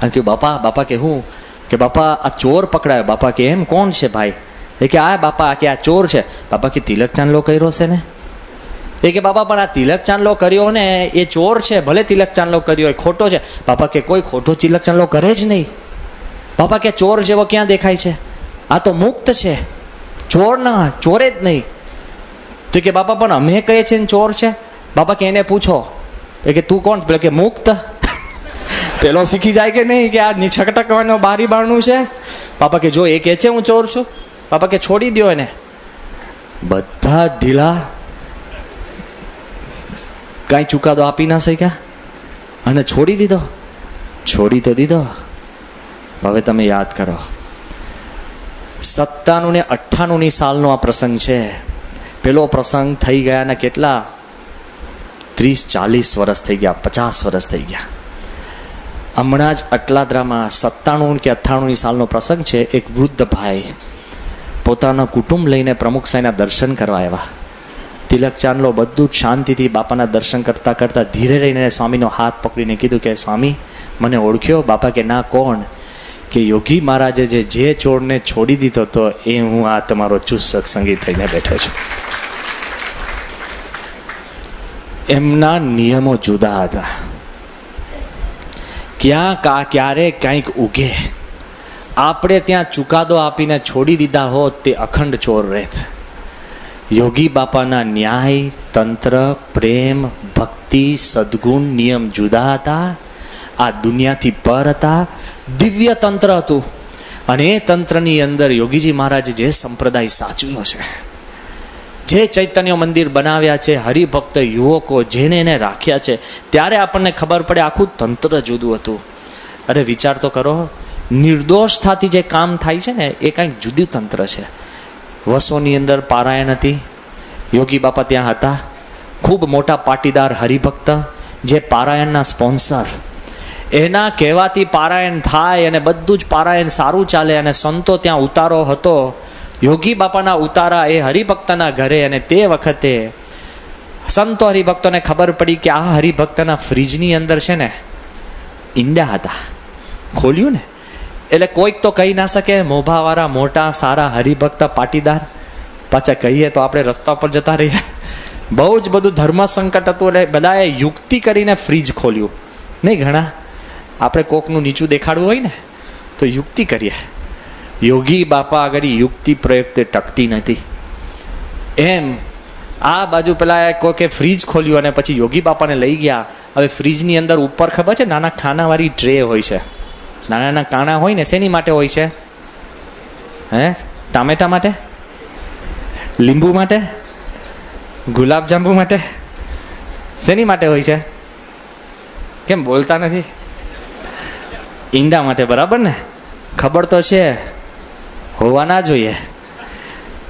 અને કહ્યું બાપા કે હું કે બાપા આ ચોર પકડાયો. બાપા કે એમ કોણ છે ભાઈ? એ કે આ બાપા કે આ ચોર છે. બાપા કે તિલક ચાંદલો કર્યો છે ને? એ કે બાપા પણ આ તિલક ચાંદલો કર્યો ને એ ચોર છે, ભલે તિલક ચાંદલો કર્યો હોય ખોટો છે. બાપા કે કોઈ ખોટો તિલક ચાંદલો કરે જ નહીં. બાપા કે ચોર જેવો ક્યાં દેખાય છે? આ તો મુક્ત છે, ચોર ના ચોરે જ નહીં. તો કે બાપા પણ અમે કહીએ છીએ ને ચોર છે. બાપા કે એને પૂછો. એ કે તું કોણ? પેલો કે મુક્ત. પેલો શીખી જાય કે નહીં કે આ છકટકવાનો બારી બારણું છે. બાપા કે જો એ કહે છે હું ચોર છું. બાપા કે છોડી દો એને. બધા ઢીલા, કાંઈ ચુકાદો આપી ના શક્યા અને છોડી દીધો. છોડી તો દીધો. હવે તમે યાદ કરો, 97 ને 98 સાલનો આ પ્રસંગ છે. પેલો પ્રસંગ થઈ ગયા ને કેટલા 30-40 વર્ષ થઈ ગયા, 50 વર્ષ થઈ ગયા. હમણાં જ અટલાદરામાં 97 કે 98 સાલનો પ્રસંગ છે. એક વૃદ્ધ ભાઈ પોતાના કુટુંબ લઈને પ્રમુખ સાંઈના દર્શન કરવા આવ્યા. તિલક ચાંદલો બધું જ શાંતિથી બાપાના દર્શન કરતા કરતા ધીરે રહીને સ્વામીનો હાથ પકડીને કીધું કે સ્વામી મને ઓળખ્યો? બાપા કે ના. કોણ? કે યોગી મહારાજે જે ચોરને છોડી દીધો હતો એ હું આ તમારો ચુસ્ત સત્સંગી થઈને બેઠો છું. એમના નિયમો જુદા હતા. ક્યારે કંઈક ઉગે. આપણે ત્યાં ચુકાદો આપીને છોડી દીધા હોત તે અખંડ ચોર રહેત. યોગી બાપાના ન્યાય, તંત્ર, પ્રેમ, ભક્તિ, સદગુણ, નિયમ જુદા હતા. આ દુનિયાથી પર હતા. દિવ્ય તંત્ર હતું અને એ તંત્રની અંદર યોગીજી મહારાજે જે સંપ્રદાય સાચવ્યો છે, જે ચૈતન્ય મંદિર બનાવ્યા છે, હરિભક્ત યુવકો જેને એને રાખ્યા છે, ત્યારે આપણને ખબર પડે આખું તંત્ર જુદું હતું. અરે વિચાર તો કરો, નિર્દોષતાથી જે કામ થાય છે ને એ કંઈક જુદું તંત્ર છે. વસોની અંદર પારાયણ હતી. યોગી બાપા ત્યાં હતા. ખૂબ મોટા પાટીદાર હરિભક્ત, જે પારાયણના સ્પોન્સર. એના કહેવાથી પારાયણ થાય અને બધું જ પારાયણ સારું ચાલે. અને સંતો ત્યાં ઉતારો હતો. યોગી બાપાના ઉતારા એ હરિભક્તના ઘરે. અને તે વખતે સંતો હરિભક્તોને ખબર પડી કે આ હરિભક્તના ફ્રીજની અંદર છે ને ઈંડા હતા. ખોલ્યું ને એટલે કોઈક તો કહી ના શકે, મોભાવાળા મોટા સારા હરિભક્ત પાટીદાર. પાછા કહીએ તો આપણે રસ્તા પર જતા રહીએ. બહુ જ બધું ધર્મ સંકટ હતું એટલે બધાએ યુક્તિ કરીને ફ્રીજ ખોલ્યું. નહીં ઘણા આપણે કોકનું નીચું દેખાડવું હોય ને તો યુક્તિ કરીએ. યોગી બાપા આગળ યુક્તિ પ્રયોગ તે ટકતી નથી. એમ આ બાજુ પેલા કોકે ફ્રીજ ખોલ્યું અને પછી યોગી બાપાને લઈ ગયા. હવે ફ્રીજની અંદર ઉપર ખબર છે નાના ખાનાવાળી ટ્રે હોય છે. નાના નાના કાણા હોય ને શેની માટે હોય છે? ટામેટા માટે, લીંબુ માટે, ગુલાબજાંબુ માટે, શેની માટે હોય છે? કેમ બોલતા નથી? ઈંડા માટે, બરાબર ને? ખબર તો છે, હોવા ના જોઈએ.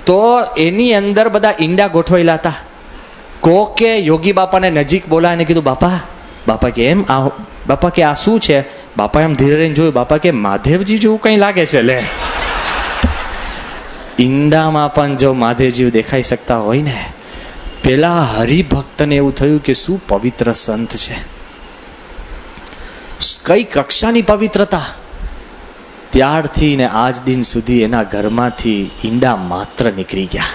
તો એની અંદર બધા ઈંડા ગોઠવાયેલા હતા. કોકે યોગી બાપાને નજીક બોલાવીને કીધું બાપા કે એમ આ? બાપા કે આ શું છે? બાપા એમ ધીરે રહીને જોયું. બાપા કે મહાદેવજી જેવું કંઈ લાગે છે. લે, ઈંડામાં પણ જો મહાદેવજી દેખાઈ શકતા હોય ને. પેલા હરિભક્તને એવું થયું કે શું પવિત્ર સંત છે, કઈ કક્ષાની પવિત્રતા. ત્યારથી ને આજ દિન સુધી એના ઘરમાંથી ઈંડા માત્ર નીકળી ગયા.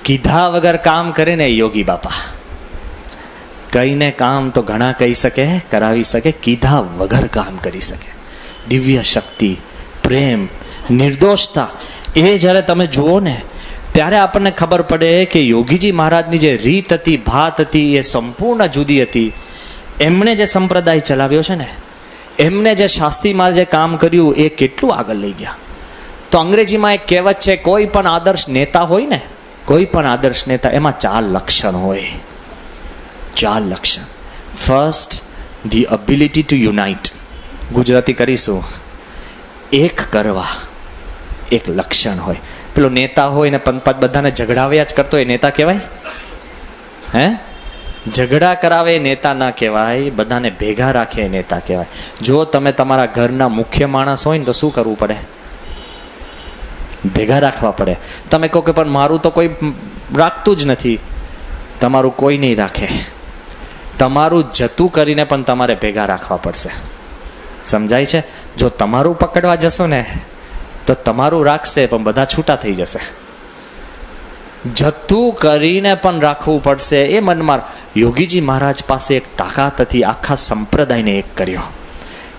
કીધા વગર કામ કરે ને યોગી બાપા. કહીને કામ તો ઘણા કહી શકે, કરાવી શકે, કીધા વગર કામ કરી શકે. દિવ્ય શક્તિ, પ્રેમ, નિર્દોષતા એ જ્યારે તમે જુઓ ને ત્યારે આપણને ખબર પડે કે યોગીજી મહારાજની જે રીત હતી, ભાત હતી એ સંપૂર્ણ જુદી હતી. એમણે જે સંપ્રદાય ચલાવ્યો છે ને, એમને જે શાસ્ત્રીમાં જે કામ કર્યું એ કેટલું આગળ લઈ ગયા. તો અંગ્રેજીમાં એક કહેવત છે, કોઈ પણ આદર્શ નેતા હોય ને, કોઈ પણ આદર્શ નેતા એમાં 4 લક્ષણ હોય. 4 લક્ષણ. First, the ability to unite. Gujarati કરીશું, એક કરવા એક લક્ષણ હોય. પેલો નેતા હોય ને પંત બધાને ઝઘડાવ્યા જ કરતો એ નેતા કહેવાય? ઝઘડા કરાવે નેતા ના કહેવાય. બધાને ભેગા રાખે નેતા કહેવાય. જો તમે તમારા ઘરના મુખ્ય માણસ હોય ને તો શું કરવું પડે? ભેગા રાખવા પડે. તમે કહો કે પણ મારું તો કોઈ રાખતું જ નથી. તમારું કોઈ નહીં રાખે. તમારું જતું કરીને પણ તમારે ભેગા રાખવા પડશે. સમજાય છે? જો તમારું પકડવા જશો ને તો તમારું રાખશે પણ બધા છૂટા થઈ જશે. જતું કરીને પણ રાખવું પડશે. એ મનમાં યોગીજી મહારાજ પાસે એક તાકાત હતી, આખા સંપ્રદાયને એક કર્યો.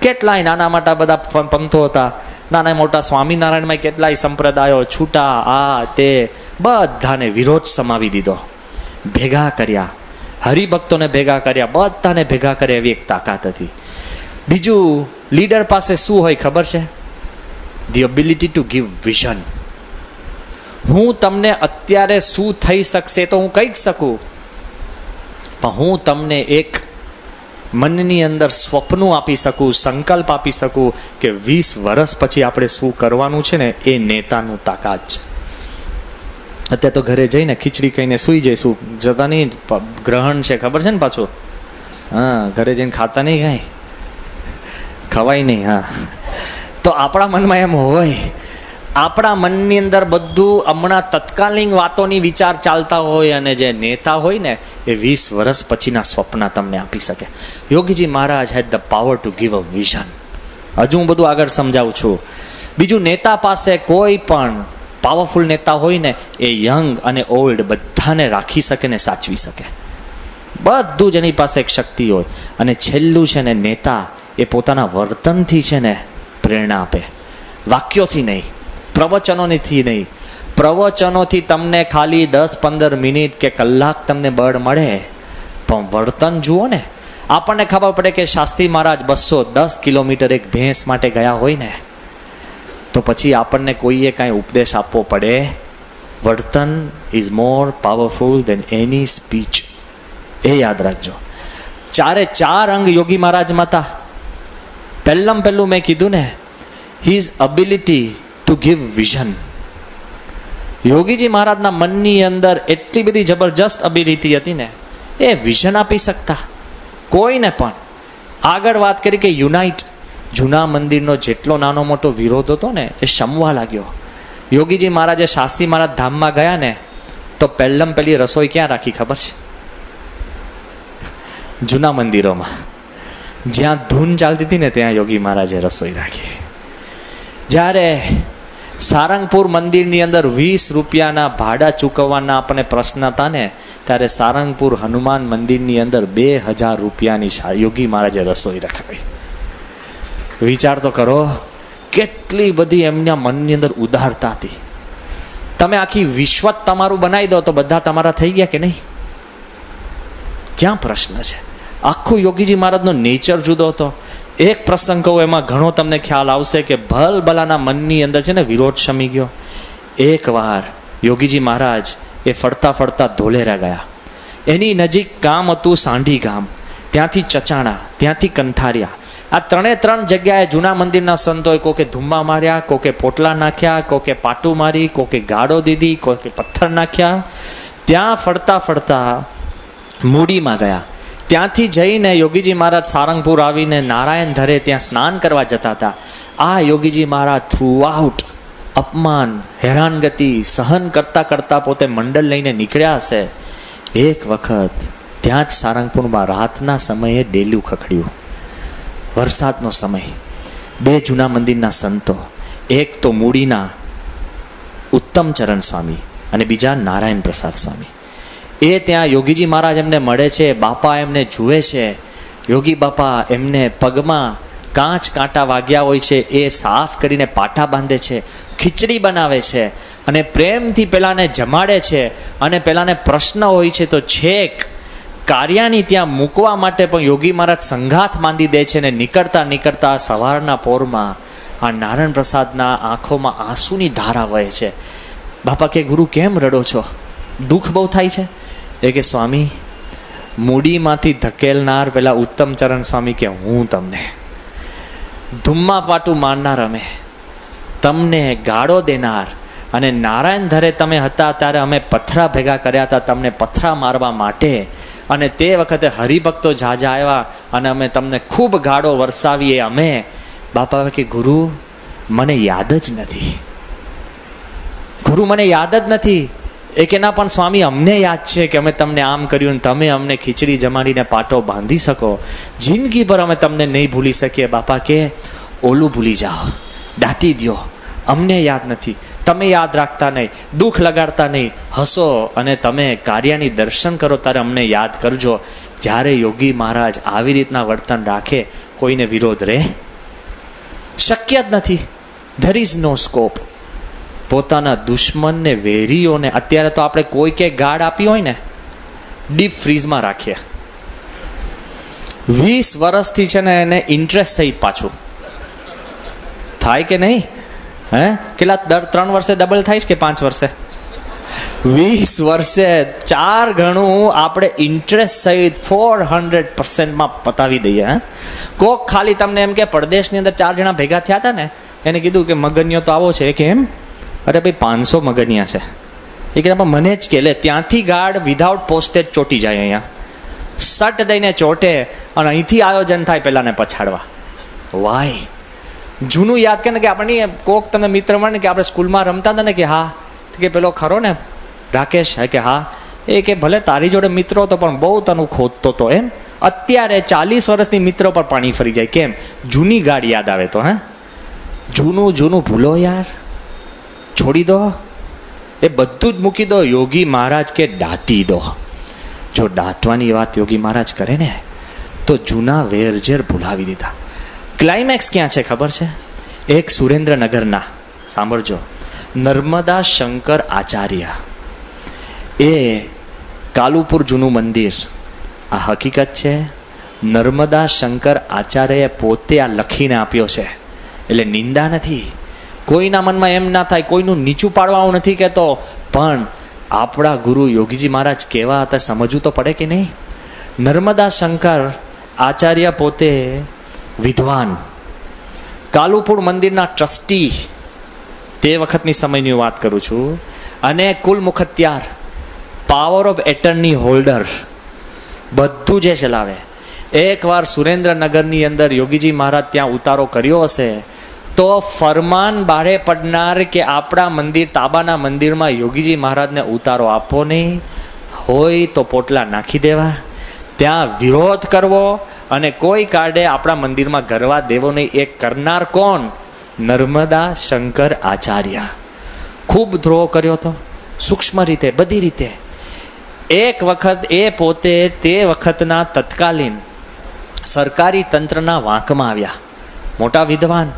કેટલાય નાના મોટા બધા પંથો હતા, નાના મોટા સ્વામિનારાયણમાં કેટલાય સંપ્રદાયો છૂટા, આ તે બધાને વિરોધ સમાવી દીધો, ભેગા કર્યા, હરિભક્તોને ભેગા કર્યા, બધાને ભેગા કર્યા, એવી એક તાકાત હતી. બીજું, લીડર પાસે શું હોય ખબર છે? The ability to give vision. હું તમને અત્યારે શું થઈ શકશે તો હું કહી જ શકું, પણ હું તમને એક મનની અંદર સ્વપ્નું આપી શકું, સંકલ્પ આપી શકું કે 20 વર્ષ પછી આપણે શું કરવાનું છે ને, એ નેતાનું તાકાત છે. અત્યારે તો ઘરે જઈને ખીચડી કહીને સૂઈ જઈશું, જતા નહીં, ગ્રહણ છે ખબર છે ને પાછું. હા, ઘરે જઈને ખાતા નહીં, કાંઈ ખવાય નહીં. હા, તો આપણા મનમાં એમ હોય, આપણા મનની અંદર બધું હમણાં તત્કાલીન વાતોની વિચાર ચાલતા હોય, અને જે નેતા હોય ને એ 20 વર્ષ પછીના સ્વપ્ન તમને આપી શકે. Yogiji Maharaj had the power to give a vision. હજુ હું બધું આગળ સમજાવું છું. બીજું, નેતા પાસે કોઈ પણ પાવરફુલ નેતા હોય ને એ યંગ અને ઓલ્ડ બધાને રાખી શકે ને સાચવી શકે, બધું જ એની પાસે એક શક્તિ હોય. અને છેલ્લું છે ને, નેતા એ પોતાના વર્તનથી છે ને પ્રેરણા આપે, વાક્યોથી નહીં, પ્રવચનોથી નહીં. પ્રવચનોથી તમને ખાલી 10-15 મિનિટ કે કલાક તમને બળ મળે, પણ વર્તન જુઓ ને. આપણને ખબર પડે કે શાસ્ત્રી મહારાજ 210 કિલોમીટર એક ભેંસ માટે ગયા હોય ને, તો પછી આપણને કોઈએ કાંઈ ઉપદેશ આપવો પડે. વર્તન is more powerful than any speech. એ યાદ રાખજો. 4 અંગ યોગી મહારાજમાં હતા. પહેલું મેં કીધું ને, his ability to give vision. Yogiji મહારાજના મનની અંદર એટલી બધી જબરજસ્ત અબિલિટી હતી ને, એ વિઝન આપી શકતા કોઈને પણ. આગળ વાત કરી કે યુનાઇટ. જૂના મંદિરનો જેટલો નાનો મોટો વિરોધ હતો ને, એ શમવા લાગ્યો. યોગીજી મહારાજે શાસ્ત્રી મહારાજ ધામમાં ગયા ને, તો પહેલી રસોઈ ક્યાં રાખી ખબર છે? જૂના મંદિરોમાં જ્યાં ધૂન ચાલતી હતી ને, ત્યાં યોગી મહારાજે રસોઈ રાખી. જ્યારે સારંગપુર મંદિરની અંદર 20 રૂપિયાના ભાડા ચૂકવવાના આપણને પ્રશ્ન હતા ને, ત્યારે સારંગપુર હનુમાન મંદિરની અંદર 2000 રૂપિયાની યોગી મહારાજે રસોઈ રખાવી. વિચાર તો કરો, કેટલી બધી એમના મનની અંદર ઉદારતા હતી. તમે આખી વિશ્વ તમારું બનાવી દો તો બધા તમારા થઈ ગયા કે નહીં? ક્યાં પ્રશ્ન છે? આખું યોગીજી મહારાજનો નેચર જુદો હતો. એક પ્રસંગ કહું, એમાં ઘણો તમને ખ્યાલ આવશે કે ભલભલાના મનની અંદર છે ને વિરોધ શમી ગયો. એકવાર યોગીજી મહારાજ એ ફરતા ફરતા ધોલેરા ગયા. એની નજીક ગામ હતું સાંઢી ગામ, ત્યાંથી ચચાણા, ત્યાંથી કંથારિયા. આ 3 જગ્યાએ જૂના મંદિરના સંતોએ કોકે ધુમ્મા માર્યા, કોકે પોટલા નાખ્યા, કોકે પાટું મારી, કોકે ગાડો દીધી, કોકે પથ્થર નાખ્યા. ત્યાં ફરતા ફરતા મૂડીમાં ગયા. ત્યાંથી જઈને યોગીજી મહારાજ સારંગપુર આવીને નારાયણ ધરે ત્યાં સ્નાન કરવા જતા હતા. આ યોગીજી મહારાજ થ્રુઆઉટ અપમાન, હેરાનગતિ સહન કરતા કરતા પોતે મંડળ લઈને નીકળ્યા હશે. એક વખત ત્યાં જ સારંગપુરમાં રાતના સમયે ડેલું ખખડ્યું. વરસાદનો સમય. 2 જૂના મંદિરના સંતો, એક તો મૂડીના ઉત્તમચરણ સ્વામી અને બીજા નારાયણ પ્રસાદ સ્વામી, એ ત્યાં યોગીજી મહારાજ એમને મળે છે. બાપા એમને જુએ છે. યોગી બાપા એમને પગમાં કાંટા વાગ્યા હોય છે, એ સાફ કરીને પાટા બાંધે છે, ખીચડી બનાવે છે અને પ્રેમથી પેલાને જમાડે છે. અને પેલાને પ્રશ્ન હોય છે તો છેક કાર્યાની ત્યાં મૂકવા માટે પણ યોગી મહારાજ સંઘાત માંડી દે છે. ને નીકળતા સવારના પોરમાં આ નારાયણ પ્રસાદના આંખોમાં આંસુની ધારા વહે છે. બાપા કે, ગુરુ કેમ રડો છો? દુઃખ બહુ થાય છે? એ કે, સ્વામી, મૂડીમાંથી ધકેલનાર પેલા ઉત્તમચરણ સ્વામી કે હું તમને ધુમ્મા પાટું મારનાર, અમે તમને ગાળો દેનાર, અને નારાયણ ધરે તમે હતા ત્યારે અમે પથરા ભેગા કર્યા હતા તમને પથરા મારવા માટે, અને તે વખતે હરિભક્તો ઝાઝા આવ્યા અને અમે તમને ખૂબ ગાળો વરસાવીએ અમે. બાપા કે, ગુરુ મને યાદ જ નથી. ગુરુ મને યાદ જ નથી. એ કે ના પણ સ્વામી અમને યાદ છે કે અમે તમને આમ કર્યું ને તમે અમને ખીચડી જમાડીને પાટો બાંધી શકો, જિંદગીભર અમે તમને નહીં ભૂલી શકીએ. બાપા કે ઓલું ભૂલી જાઓ, દાટી દો, અમને યાદ નથી, તમે યાદ રાખતા નહીં, દુઃખ લગાડતા નહીં, હસો અને તમે કાર્યની દર્શન કરો ત્યારે અમને યાદ કરજો. જ્યારે યોગી મહારાજ આવી રીતના વર્તન રાખે, કોઈને વિરોધ રહે? શક્ય જ નથી. There is no scope. પોતાના દુશ્મનને, વેરીઓને, અત્યારે તો આપણે કોઈ કે ગાઢ આપી હોય ને, ડીપ ફ્રીઝમાં રાખીએ. 20 વર્ષથી છે ને એને ઇન્ટરેસ્ટ સહિત પાછું થાય કે નહીં? હે કેટલા દર 3 વર્ષે ડબલ થાય કે 5 વર્ષે? 20 વર્ષે 4 ગણું આપણે ઇન્ટરેસ્ટ સહિત 400% પતાવી દઈએ. હે કોક ખાલી તમને એમ કે પરદેશની અંદર 4 જણા ભેગા થયા હતા ને, એને કીધું કે મગનિયો તો આવો છે કે એમ, અરે ભાઈ 500 મગનિયા છે. એ કે મને જ કે લે, ત્યાંથી ગાર્ડ વિધાઉટ પોસ્ટેજ ચોટી જાય, અહીંયા સટ દઈને ચોટે અને અહીંથી આયોજન થાય પેલાને પછાડવા. વાય જૂનું યાદ કરે ને કે આપણને કોક તમે મિત્ર મળે ને કે આપણે સ્કૂલમાં રમતા હતા ને કે હા કે પેલો ખરો ને રાકેશ, હે કે હા, એ કે ભલે તારી જોડે મિત્રો હતો પણ બહુ તને ખોદતો હતો એમ. અત્યારે 40 વર્ષની મિત્રો પર પાણી ફરી જાય. કેમ? જૂની ગાડ યાદ આવે તો. હે જૂનું ભૂલો યાર, છોડી દો, એ બધું જ મૂકી દો. યોગી મહારાજ કે દાટી દો. જો દાટવાની વાત યોગી મહારાજ કરે ને તો જૂના વેરઝેર ભૂલાવી દીધા. ક્લાઇમેક્સ ક્યાં છે ખબર છે? એક સુરેન્દ્રનગરના, સાંભળજો, નર્મદા શંકર આચાર્ય, એ કાલુપુર જૂનું મંદિર, આ હકીકત છે. નર્મદા શંકર આચાર્યએ પોતે આ લખીને આપ્યો છે, એટલે નિંદા નથી. કોઈના મનમાં એમ ના થાય, કોઈનું નીચું પાડવા હું નથી કહેતો, પણ આપણા ગુરુ યોગીજી મહારાજ કેવા હતા સમજવું તો પડે કે નહીં? નર્મદા શંકર આચાર્ય પોતે વિદ્વાન, કાલુપુર મંદિરના ટ્રસ્ટી, તે વખતની સમયની વાત કરું છું, અને કુલ મુખત્યાર, પાવર ઓફ એટર્ની હોલ્ડર, બધું જે ચલાવે. એકવાર સુરેન્દ્રનગરની અંદર યોગીજી મહારાજ ત્યાં ઉતારો કર્યો હશે તો ફરમાન બારે પડનાર કે આપણા મંદિર, તાબાના મંદિરમાં યોગીજી મહારાજને ઉતારો આપવો નહીં, હોય તો પોટલા નાખી દેવા, ત્યાં વિરોધ કરવો અને કોઈ કારણે આપણા મંદિરમાં ગરવા દેવો નહીં. એ કરનાર કોણ? નર્મદા શંકર આચાર્ય. ખૂબ દ્રોહ કર્યો હતો, સૂક્ષ્મ રીતે, બધી રીતે. એક વખત એ પોતે તે વખતના તત્કાલીન સરકારી તંત્રના વાંકમાં આવ્યા. મોટા વિદ્વાન,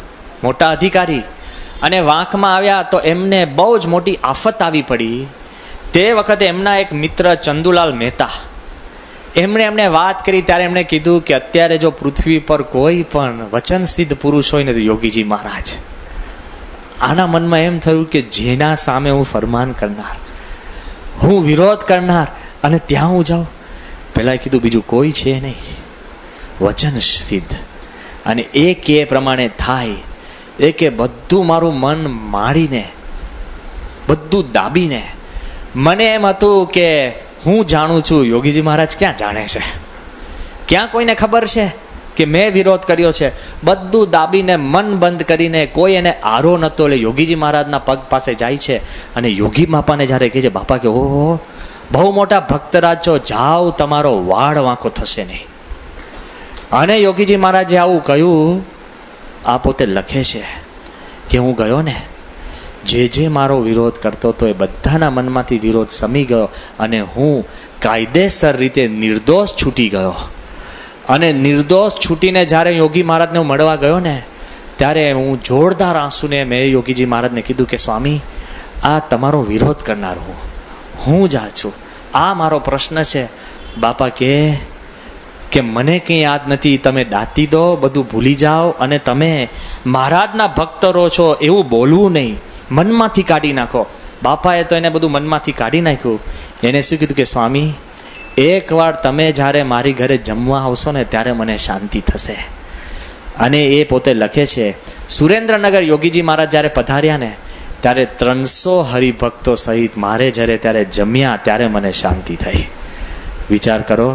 મોટા અધિકારી, અને વાંકમાં આવ્યા તો એમને બહુ જ મોટી આફત આવી પડી. તે વખતે એમના એક મિત્ર ચંદુલાલ મહેતા, એમણે વાત કરી ત્યારે એમણે કીધું કે અત્યારે જો પૃથ્વી પર કોઈ પણ વચન સિદ્ધ પુરુષ હોય ને તો યોગીજી મહારાજ. આના મનમાં એમ થયું કે જેના સામે હું ફરમાન કરનાર, હું વિરોધ કરનાર, અને ત્યાં હું જાઉં, પહેલાં કીધું બીજું કોઈ છે નહીં, વચન સિદ્ધ, અને એ કે પ્રમાણે થાય. એ કે બધું મારું મન મારીને, બધું દાબીને, મને એમ હતું કે હું જાણું છું, યોગીજી મહારાજ ક્યાં જાણે છે? ક્યાં કોઈને ખબર છે કે મેં વિરોધ કર્યો છે? બધું દાબીને, મન બંધ કરીને, કોઈ એને આરો નહોતો. એટલે યોગીજી મહારાજના પગ પાસે જાય છે અને યોગી બાપાને જ્યારે કહે છે, બાપા કે ઓહો બહુ મોટા ભક્તરાજ છો, જાઓ, તમારો વાળ વાંકો થશે નહીં. અને યોગીજી મહારાજે આવું કહ્યું. આ પોતે લખે છે કે હું ગયો ને, જે મારો વિરોધ કરતો હતો એ બધાના મનમાંથી વિરોધ શમી ગયો અને હું કાયદેસર રીતે નિર્દોષ છૂટી ગયો. અને નિર્દોષ છૂટીને જ્યારે યોગી મહારાજને હું મળવા ગયો ને, ત્યારે હું જોરદાર આંસુને મેં યોગીજી મહારાજને કીધું કે સ્વામી, આ તમારો વિરોધ કરનાર હું જ છું, આ મારો પ્રશ્ન છે. બાપા કે મને કંઈ યાદ નથી, તમે દાટી દો, બધું ભૂલી જાઓ, અને તમે મહારાજના ભક્ત રહો છો એવું બોલવું નહીં, મનમાંથી કાઢી નાખો. બાપાએ તો એને બધું મનમાંથી કાઢી નાખ્યું. એને શું કીધું કે સ્વામી, એકવાર તમે જ્યારે મારી ઘરે જમવા આવશો ને ત્યારે મને શાંતિ થશે. અને એ પોતે લખે છે, સુરેન્દ્રનગર યોગીજી મહારાજ જ્યારે પધાર્યા ને ત્યારે 300 હરિભક્તો સહિત મારે જ્યારે ત્યારે જમ્યા ત્યારે મને શાંતિ થઈ. વિચાર કરો,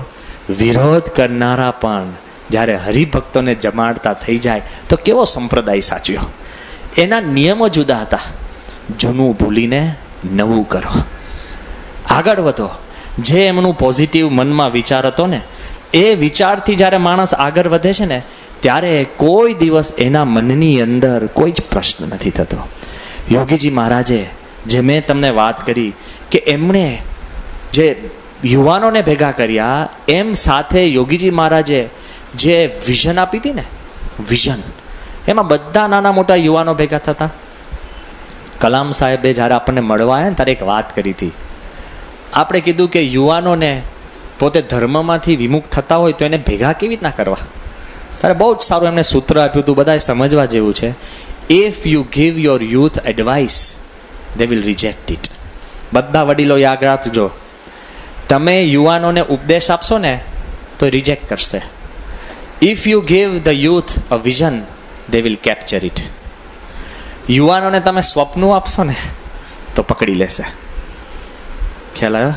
વિરોધ કરનારા પણ જ્યારે હરિભક્તોને જમાડતા થઈ જાય તો કેવો સંપ્રદાય સાચ્યો. એના નિયમો જુદા હતા. જૂનું ભૂલીને નવું કરો. આગળ વધો. જે એમનું પોઝિટિવ મનમાં વિચાર હતો ને, એ વિચારથી જ્યારે માણસ આગળ વધે છે ને, ત્યારે કોઈ દિવસ એના મનની અંદર કોઈ જ પ્રશ્ન નથી થતો. યોગીજી મહારાજે જે મેં તમને વાત કરી કે એમણે જે યુવાનોને ભેગા કર્યા, એમ સાથે યોગીજી મહારાજે જે વિઝન આપી હતી ને, વિઝન, એમાં બધા નાના મોટા યુવાનો ભેગા થતા. કલામ સાહેબે જ્યારે આપણને મળવા આવ્યા ને ત્યારે એક વાત કરી હતી. આપણે કીધું કે યુવાનોને પોતે ધર્મમાંથી વિમુખ થતા હોય તો એને ભેગા કેવી રીતના કરવા. ત્યારે બહુ જ સારું એમને સૂત્ર આપ્યું હતું, બધાએ સમજવા જેવું છે. If you give your youth advice they will reject it. બધા વડીલો યાદ રાખજો, તમે યુવાનોને ઉપદેશ આપશો ને તો રિજેક્ટ કરશે. If you give the youth a vision they will capture it. યુવાનોને તમે સ્વપ્નું આપશો ને તો પકડી લેશે. ખ્યાલ આવ્યો?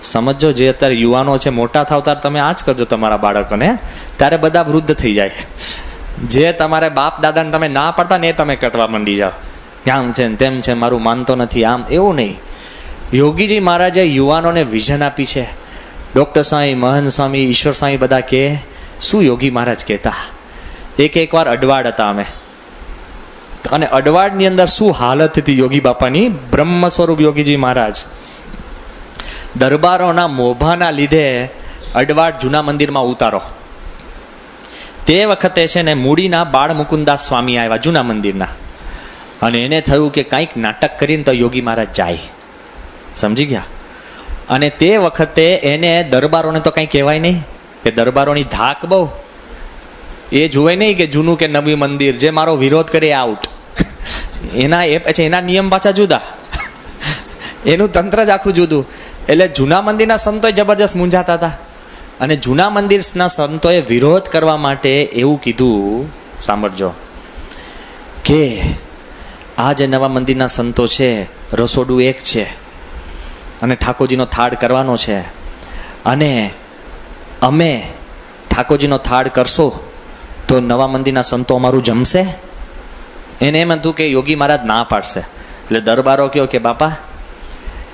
સમજો, જે અત્યારે યુવાનો છે, મોટા થાવ ત્યારે તમે આ જ કરજો તમારા બાળકોને, ત્યારે બધા વૃદ્ધ થઈ જાય. જે તમારે બાપ દાદાને તમે ના પડતા ને એ તમે કરવા માંડી જાઓ, આમ છે ને તેમ છે, મારું માનતો નથી, આમ. એવું નહીં. યોગીજી મહારાજે યુવાનોને વિઝન આપી છે. ડૉક્ટર સ્વામી, મહંત સ્વામી, ઈશ્વર સ્વામી બધા કહે, શું યોગી મહારાજ કહેતા. એકવાર અડવાડ હતા અમે, અને અડવાડની અંદર શું હાલત હતી યોગી બાપાની. બ્રહ્મ સ્વરૂપ યોગીજી મહારાજ દરબારોના મોભાના લીધે અડવાડ જૂના મંદિરમાં ઉતારો. તે વખતે છે ને મૂડીના બાળ મુકુદાસ સ્વામી આવ્યા જૂના મંદિરના, અને એને થયું કે કંઈક નાટક કરીને તો યોગી મહારાજ જાય. સમજી ગયા? અને તે વખતે એને દરબારોને તો કંઈ કહેવાય નહીં, કે દરબારોની ધાક બહુ. એ જોવે નહીં કે જૂનું કે નવી મંદિર, જે મારો વિરોધ કરે આઉટ. એના નિયમ પાછા જુદા, એનું તંત્ર જ આખું જુદું. એટલે જૂના મંદિરના સંતોએ જબરજસ્ત મૂંઝાતા હતા, અને જૂના મંદિરના સંતોએ વિરોધ કરવા માટે એવું કીધું, સાંભળજો, કે આ જે નવા મંદિરના સંતો છે, રસોડું એક છે, અને ઠાકોરજીનો થાળ કરવાનો છે, અને અમે ઠાકોરજીનો થાળ કરશો તો નવા મંદિરના સંતો અમારું જમશે. એને એમ હતું કે યોગી મહારાજ ના પાડશે. એટલે દરબારો કહ્યો કે બાપા,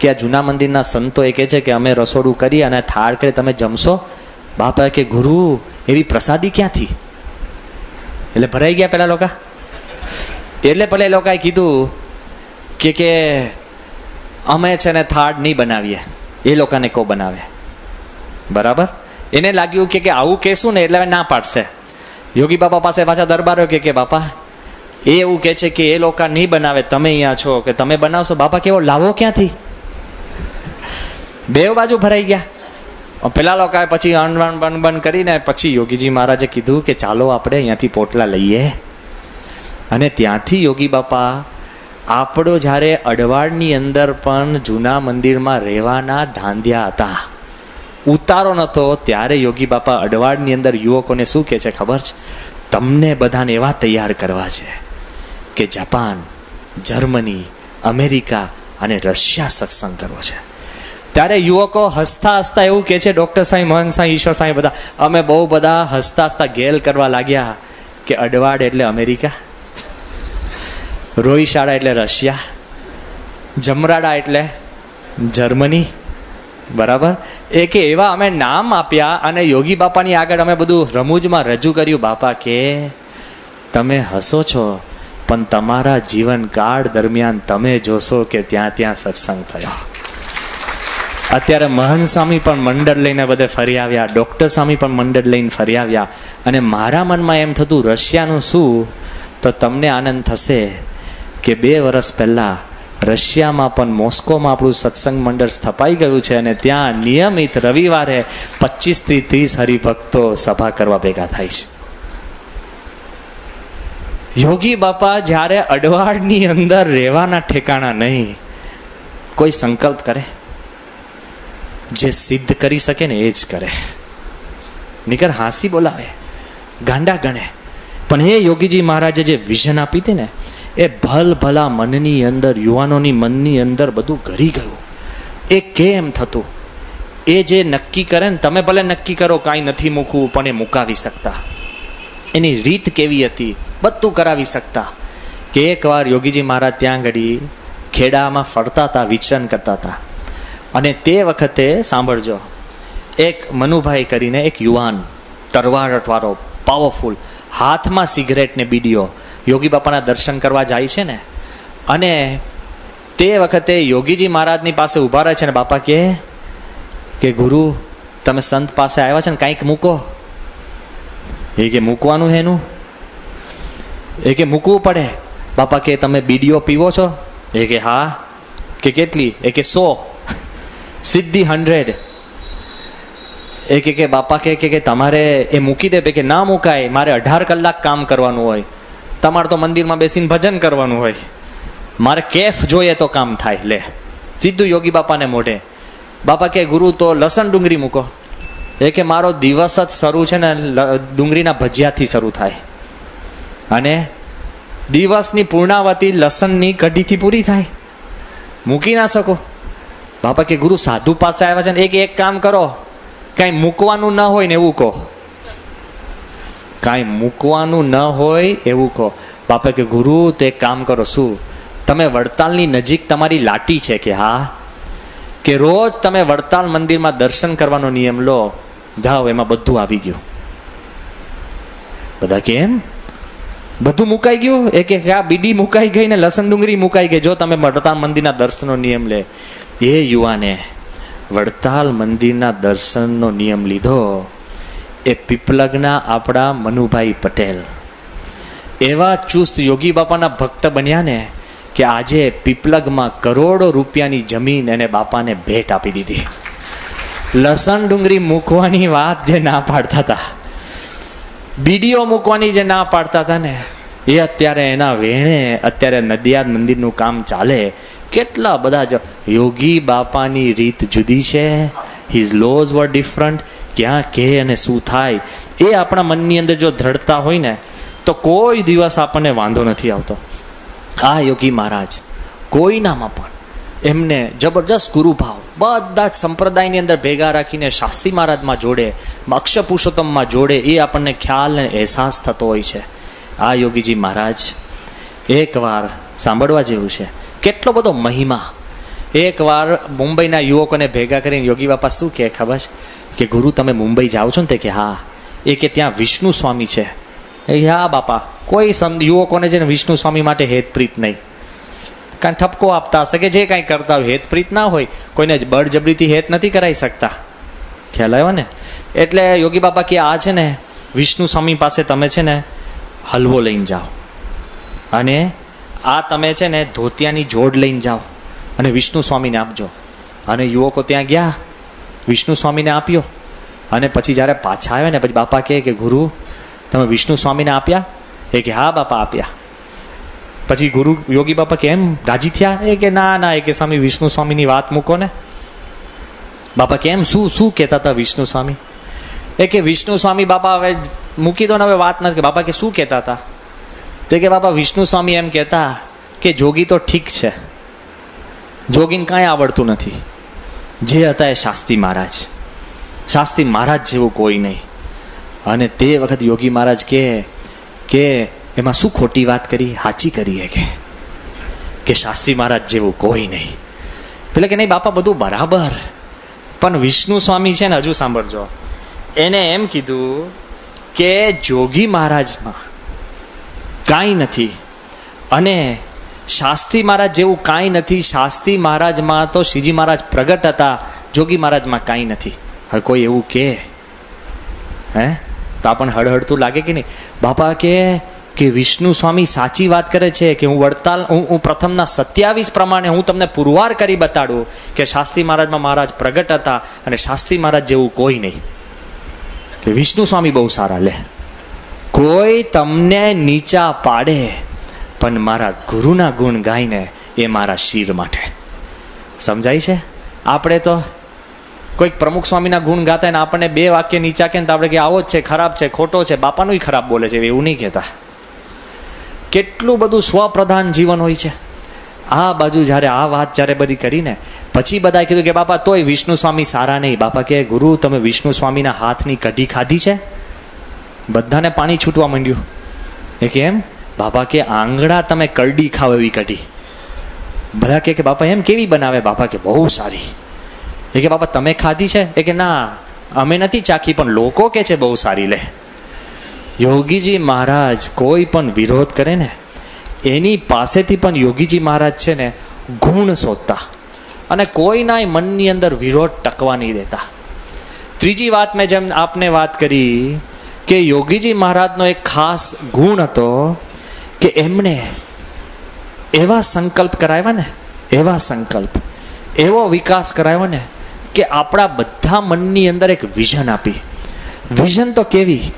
કે આ જૂના મંદિરના સંતો એ કહે છે કે અમે રસોડું કરી અને થાળ કરી, તમે જમશો. બાપા કે ગુરુ, એવી પ્રસાદી ક્યાંથી? એટલે ભરાઈ ગયા પેલા લોકો. એટલે પેલા એ લોકોએ કીધું કે અમે છે ને થાળ નહીં બનાવીએ, એ લોકોને કો બનાવે. બરાબર? એને લાગ્યું કે આવું કહેશું ને એટલે ના પાડશે. યોગી બાપા પાસે પાછા દરબારો કે બાપા એ એવું કહે છે કે એ લોકો નહીં બનાવે, તમે અહીંયા છો, કે તમે બનાવશો. બાપા કેવો લાવો ક્યાંથી? બે બાજુ ભરાઈ ગયા. પેલા લોકોએ પછી અણબન કરીને પછી યોગીજી મહારાજે કીધું કે ચાલો આપણે અહીંયાથી પોટલા લઈએ. અને ત્યાંથી યોગી બાપા આપણો જ્યારે અડવાડની અંદર પણ જૂના મંદિરમાં રહેવાના ધાંધ્યા હતા, ઉતારો નહોતો, ત્યારે યોગી બાપા અડવાડની અંદર યુવકોને શું કહે છે ખબર છે? તમને બધાને એવા તૈયાર કરવા છે કે જાપાન, જર્મની, અમેરિકા અને રશિયા સત્સંગ કરવો છે. ત્યારે યુવકો હસતા હસતા એવું કહે છે, ડૉક્ટર સાંઈ, મહંત સાંઈ, ઈશ્વર સાંઈ બધા, અમે બહુ બધા હસતા હસતા ગેલ કરવા લાગ્યા કે અડવાડ એટલે અમેરિકા, રોહિશાળા એટલે રશિયા, જમરાડા એટલે જર્મની. બરાબર? એ કે એવા અમે નામ આપ્યા, અને યોગી બાપાની આગળ અમે બધું રમૂજમાં રજૂ કર્યું. બાપા કે તમે હસો છો, પણ તમારા જીવનકાળ દરમિયાન તમે જોશો કે ત્યાં ત્યાં સત્સંગ થયો. અત્યારે મહંત સ્વામી પણ મંડળ લઈને બધે ફરી આવ્યા, ડૉક્ટર સ્વામી પણ મંડળ લઈને ફરી આવ્યા. અને મારા મનમાં એમ થતું, રશિયાનું શું? તો તમને આનંદ થશે કે 2 વર્ષ પહેલાં રશિયામાં પણ મોસ્કોમાં આપણું સત્સંગ મંડળ સ્થપાઈ ગયું છે, અને ત્યાં નિયમિત રવિવારે 25 થી 30 હરિભક્તો સભા કરવા ભેગા થાય છે. યોગી બાપા જ્યારે અડવાડની અંદર રહેવાના ઠેકાણા નહીં, કોઈ સંકલ્પ કરે, જે સિદ્ધ કરી શકે ને એ જ કરે. નીકર હાંસી બોલાવે, ગાંડા ગણે, પણ એ યોગીજી મહારાજે જે વિઝન આપી હતી ને, એ ભલા મનની અંદર, યુવાનોની મનની અંદર બધું ઘરી ગયું. એ કેમ થતું? એ જે નક્કી કરે ને, તમે ભલે નક્કી કરો કાંઈ નથી મૂકવું, પણ એ મુકાવી શકતા. એની રીત કેવી હતી બધું કરાવી શકતા. કે એકવાર યોગીજી મહારાજ ત્યાં ઘડી ખેડામાં ફરતા હતા, વિચરણ કરતા હતા, અને તે વખતે સાંભળજો, એક મનુભાઈ કરીને એક યુવાન તરવારવાળો પાવરફુલ, હાથમાં સિગરેટ ને બીડીઓ, યોગી બાપાના દર્શન કરવા જાય છે ને, અને તે વખતે યોગીજી મહારાજની પાસે ઊભા રહે છે ને બાપા કે ગુરુ તમે સંત પાસે આવ્યા છે ને કાંઈક મૂકો. એ કે મૂકવાનું એનું? એ કે મૂકવું પડે. બાપા કે તમે બીડીઓ પીવો છો? એ કે હા. કે કેટલી? એ કે 100. સીધી 100. એ કે બાપા કે તમારે એ મૂકી દે. કે ના મુકાય, મારે 18 કલાક કામ કરવાનું હોય, તમારે તો મંદિરમાં બેસીને ભજન કરવાનું હોય, મારે કેફ જોઈએ તો કામ થાય. લે સીધું યોગી બાપાને મોઢે. બાપા કે ગુરુ તો લસણ ડુંગળી મૂકો. એ કે મારો દિવસ જ શરૂ છે ને ડુંગળીના ભજીયાથી શરૂ થાય, અને દિવસની પૂર્ણાવતી લસણની કઢીથી પૂરી થાય, મૂકી ના શકો. બાપા કે ગુરુ સાધુ પાસે આવ્યા છે ને, એક કામ કરો, કાંઈ મૂકવાનું ન હોય ને એવું કહો. કાંઈ મૂકવાનું ન હોય એવું કહો. બાપા કે ગુરુ તો એક કામ કરો, શું તમે વડતાલની નજીક તમારી લાટી છે? કે હા. કે રોજ તમે વડતાલ મંદિરમાં દર્શન કરવાનો નિયમ લો. જાઓ, એમાં બધું આવી ગયું. બધા કેમ બધું મુકાઈ ગયું? એ કે આ બીડી મુકાઈ ગઈ ને લસણ ડુંગળી મુકાઈ ગઈ, જો તમે વડતાલ મંદિરના દર્શનનો નિયમ લે. એ યુવાને વડતાલ મંદિરના દર્શનનો નિયમ લીધો. એ પીપલગના આપણા મનુભાઈ પટેલ એવા ચુસ્ત યોગી બાપાના ભક્ત બન્યા ને કે આજે પીપલગમાં કરોડો રૂપિયાની જમીન એને બાપાને ભેટ આપી દીધી. લસણ ડુંગળી મૂકવાની વાત જે ના પાડતા હતા, બીડીઓ મૂકવાની જે ના પાડતા હતા ને, એ અત્યારે એના વેણે અત્યારે નડિયાદ મંદિરનું કામ ચાલે. કેટલા બધા યોગી બાપાની રીત જુદી છે. હિઝ લોઝ વર ડિફરન્ટ. ક્યાં કે અને શું થાય એ આપણા મનની અંદર જો દ્રઢતા હોય ને તો કોઈ દિવસ આપણને વાંધો નથી આવતો. આ યોગી મહારાજ કોઈનામાં પણ એમને જબરજસ્ત ગુરુભાવ બધા જ સંપ્રદાયની અંદર ભેગા રાખીને શાસ્ત્રી મહારાજમાં જોડે, અક્ષર પુરુષોત્તમમાં જોડે, એ આપણને ખ્યાલ અને અહેસાસ થતો હોય છે. આ યોગીજી મહારાજ એકવાર સાંભળવા જેવું છે, કેટલો બધો મહિમા. એકવાર મુંબઈના યુવકોને ભેગા કરીને યોગી બાપા શું કહે ખબર છે? કે ગુરુ તમે મુંબઈ જાઓ છો ને? તે કે હા. એ કે ત્યાં વિષ્ણુ સ્વામી છે. એ હા બાપા. કોઈ યુવકોને છે ને વિષ્ણુ સ્વામી માટે હેતપ્રીત નહીં, કાંઈ ઠપકો આપતા હશે કે જે કાંઈ કરતા હોય, હેતપ્રીત ના હોય, કોઈને બળજબરીથી હેત નથી કરાવી શકતા. ખ્યાલ આવ્યો ને? એટલે યોગી બાપા કે આ છે ને વિષ્ણુ સ્વામી પાસે તમે છે ને હલવો લઈને જાઓ, અને આ તમે છે ને ધોતિયાની જોડ લઈને જાઓ અને વિષ્ણુ સ્વામીને આપજો. અને યુવકો ત્યાં ગયા, વિષ્ણુ સ્વામીને આપ્યો, અને પછી જ્યારે પાછા આવ્યા ને પછી બાપા કે ગુરુ તમે વિષ્ણુ સ્વામીને આપ્યા? એ કે હા બાપા આપ્યા. પછી ગુરુ યોગી બાપા કેમ રાજી થયા? એ કે ના ના, એ કે સ્વામી વિષ્ણુ સ્વામીની વાત મૂકો ને. બાપા કેમ, શું કહેતા હતા વિષ્ણુ સ્વામી? એ કે વિષ્ણુ સ્વામી બાપા હવે મૂકી દો ને, હવે વાત નથી. બાપા કે શું કહેતા હતા? તો કે બાપા વિષ્ણુ સ્વામી એમ કહેતા કે જોગી તો ઠીક છે, જોગીને કાંઈ આવડતું નથી, જે હતા એ શાસ્ત્રી મહારાજ, શાસ્ત્રી મહારાજ જેવું કોઈ નહીં. અને તે વખત યોગી મહારાજ કે એમાં શું ખોટી વાત કરી? સાચી કરીએ કે શાસ્ત્રી મહારાજ જેવું કોઈ નહીં. પેલા કે નહીં બાપા બધું બરાબર, પણ વિષ્ણુ સ્વામી છે ને, હજુ સાંભળજો, એને એમ કીધું કે જોગી મહારાજમાં કાંઈ નથી અને શાસ્ત્રી મહારાજ જેવું કાંઈ નથી. શાસ્ત્રી મહારાજમાં તો શ્રીજી મહારાજ પ્રગટ હતા, જોગી મહારાજમાં કાંઈ નથી. હવે કોઈ એવું કે હે તો આપણને હળહળતું લાગે કે નહીં? બાપા કે વિષ્ણુ સ્વામી સાચી વાત કરે છે કે હું પ્રથમના 27 પ્રમાણે હું તમને પુરવાર કરી બતાડું કે શાસ્ત્રી મહારાજમાં મહારાજ પ્રગટ હતા અને શાસ્ત્રી મહારાજ જેવું કોઈ નહીં. કે વિષ્ણુ સ્વામી બહુ સારા. લે કોઈ તમને નીચા પાડે પણ મારા ગુરુના ગુણ ગાઈને એ મારા શિર માટે. સમજાય છે? આપણે તો કોઈક પ્રમુખ સ્વામીના ગુણ ગાતા ને આપણને 2 વાક્ય નીચા કે આપણે કે આવો જ છે, ખરાબ છે, ખોટો છે, બાપાનું ખરાબ બોલે છે, એવું નહીં કહેતા. કેટલું બધું સ્વપ્રધાન જીવન હોય છે. આ બાજુ જ્યારે આ વાત જ્યારે બધી કરીને પછી બધાએ કીધું કે બાપા તોય વિષ્ણુ સ્વામી સારા નહીં. બાપા કે ગુરુ તમે વિષ્ણુ સ્વામીના હાથની કઢી ખાધી છે? બધાને પાણી છૂટવા માંડ્યું. એ કેમ? બાપા કે આંગળા તમે કરડી ખાવ એવી કઢી. બધા કે બાપા એમ કેવી બનાવે? બાપા કે બહુ સારી. એ કે બાપા તમે ખાધી છે? એ કે ના અમે નથી ચાખી, પણ લોકો કે છે બહુ સારી. લે, યોગીજી મહારાજ કોઈ પણ વિરોધ કરે ને એની પાસેથી પણ યોગીજી મહારાજ છે ને ગુણ શોધતા અને કોઈના મનની અંદર વિરોધ ટકવા નહીં દેતા. ત્રીજી વાત મેં જેમ આપને વાત કરી કે યોગીજી મહારાજનો એક ખાસ ગુણ હતો કે એમણે એવા સંકલ્પ કરાવ્યા ને, એવા સંકલ્પ, એવો વિકાસ કરાવ્યો ને કે આપણા બધા મનની અંદર એક વિઝન આપી. વિઝન તો કેવી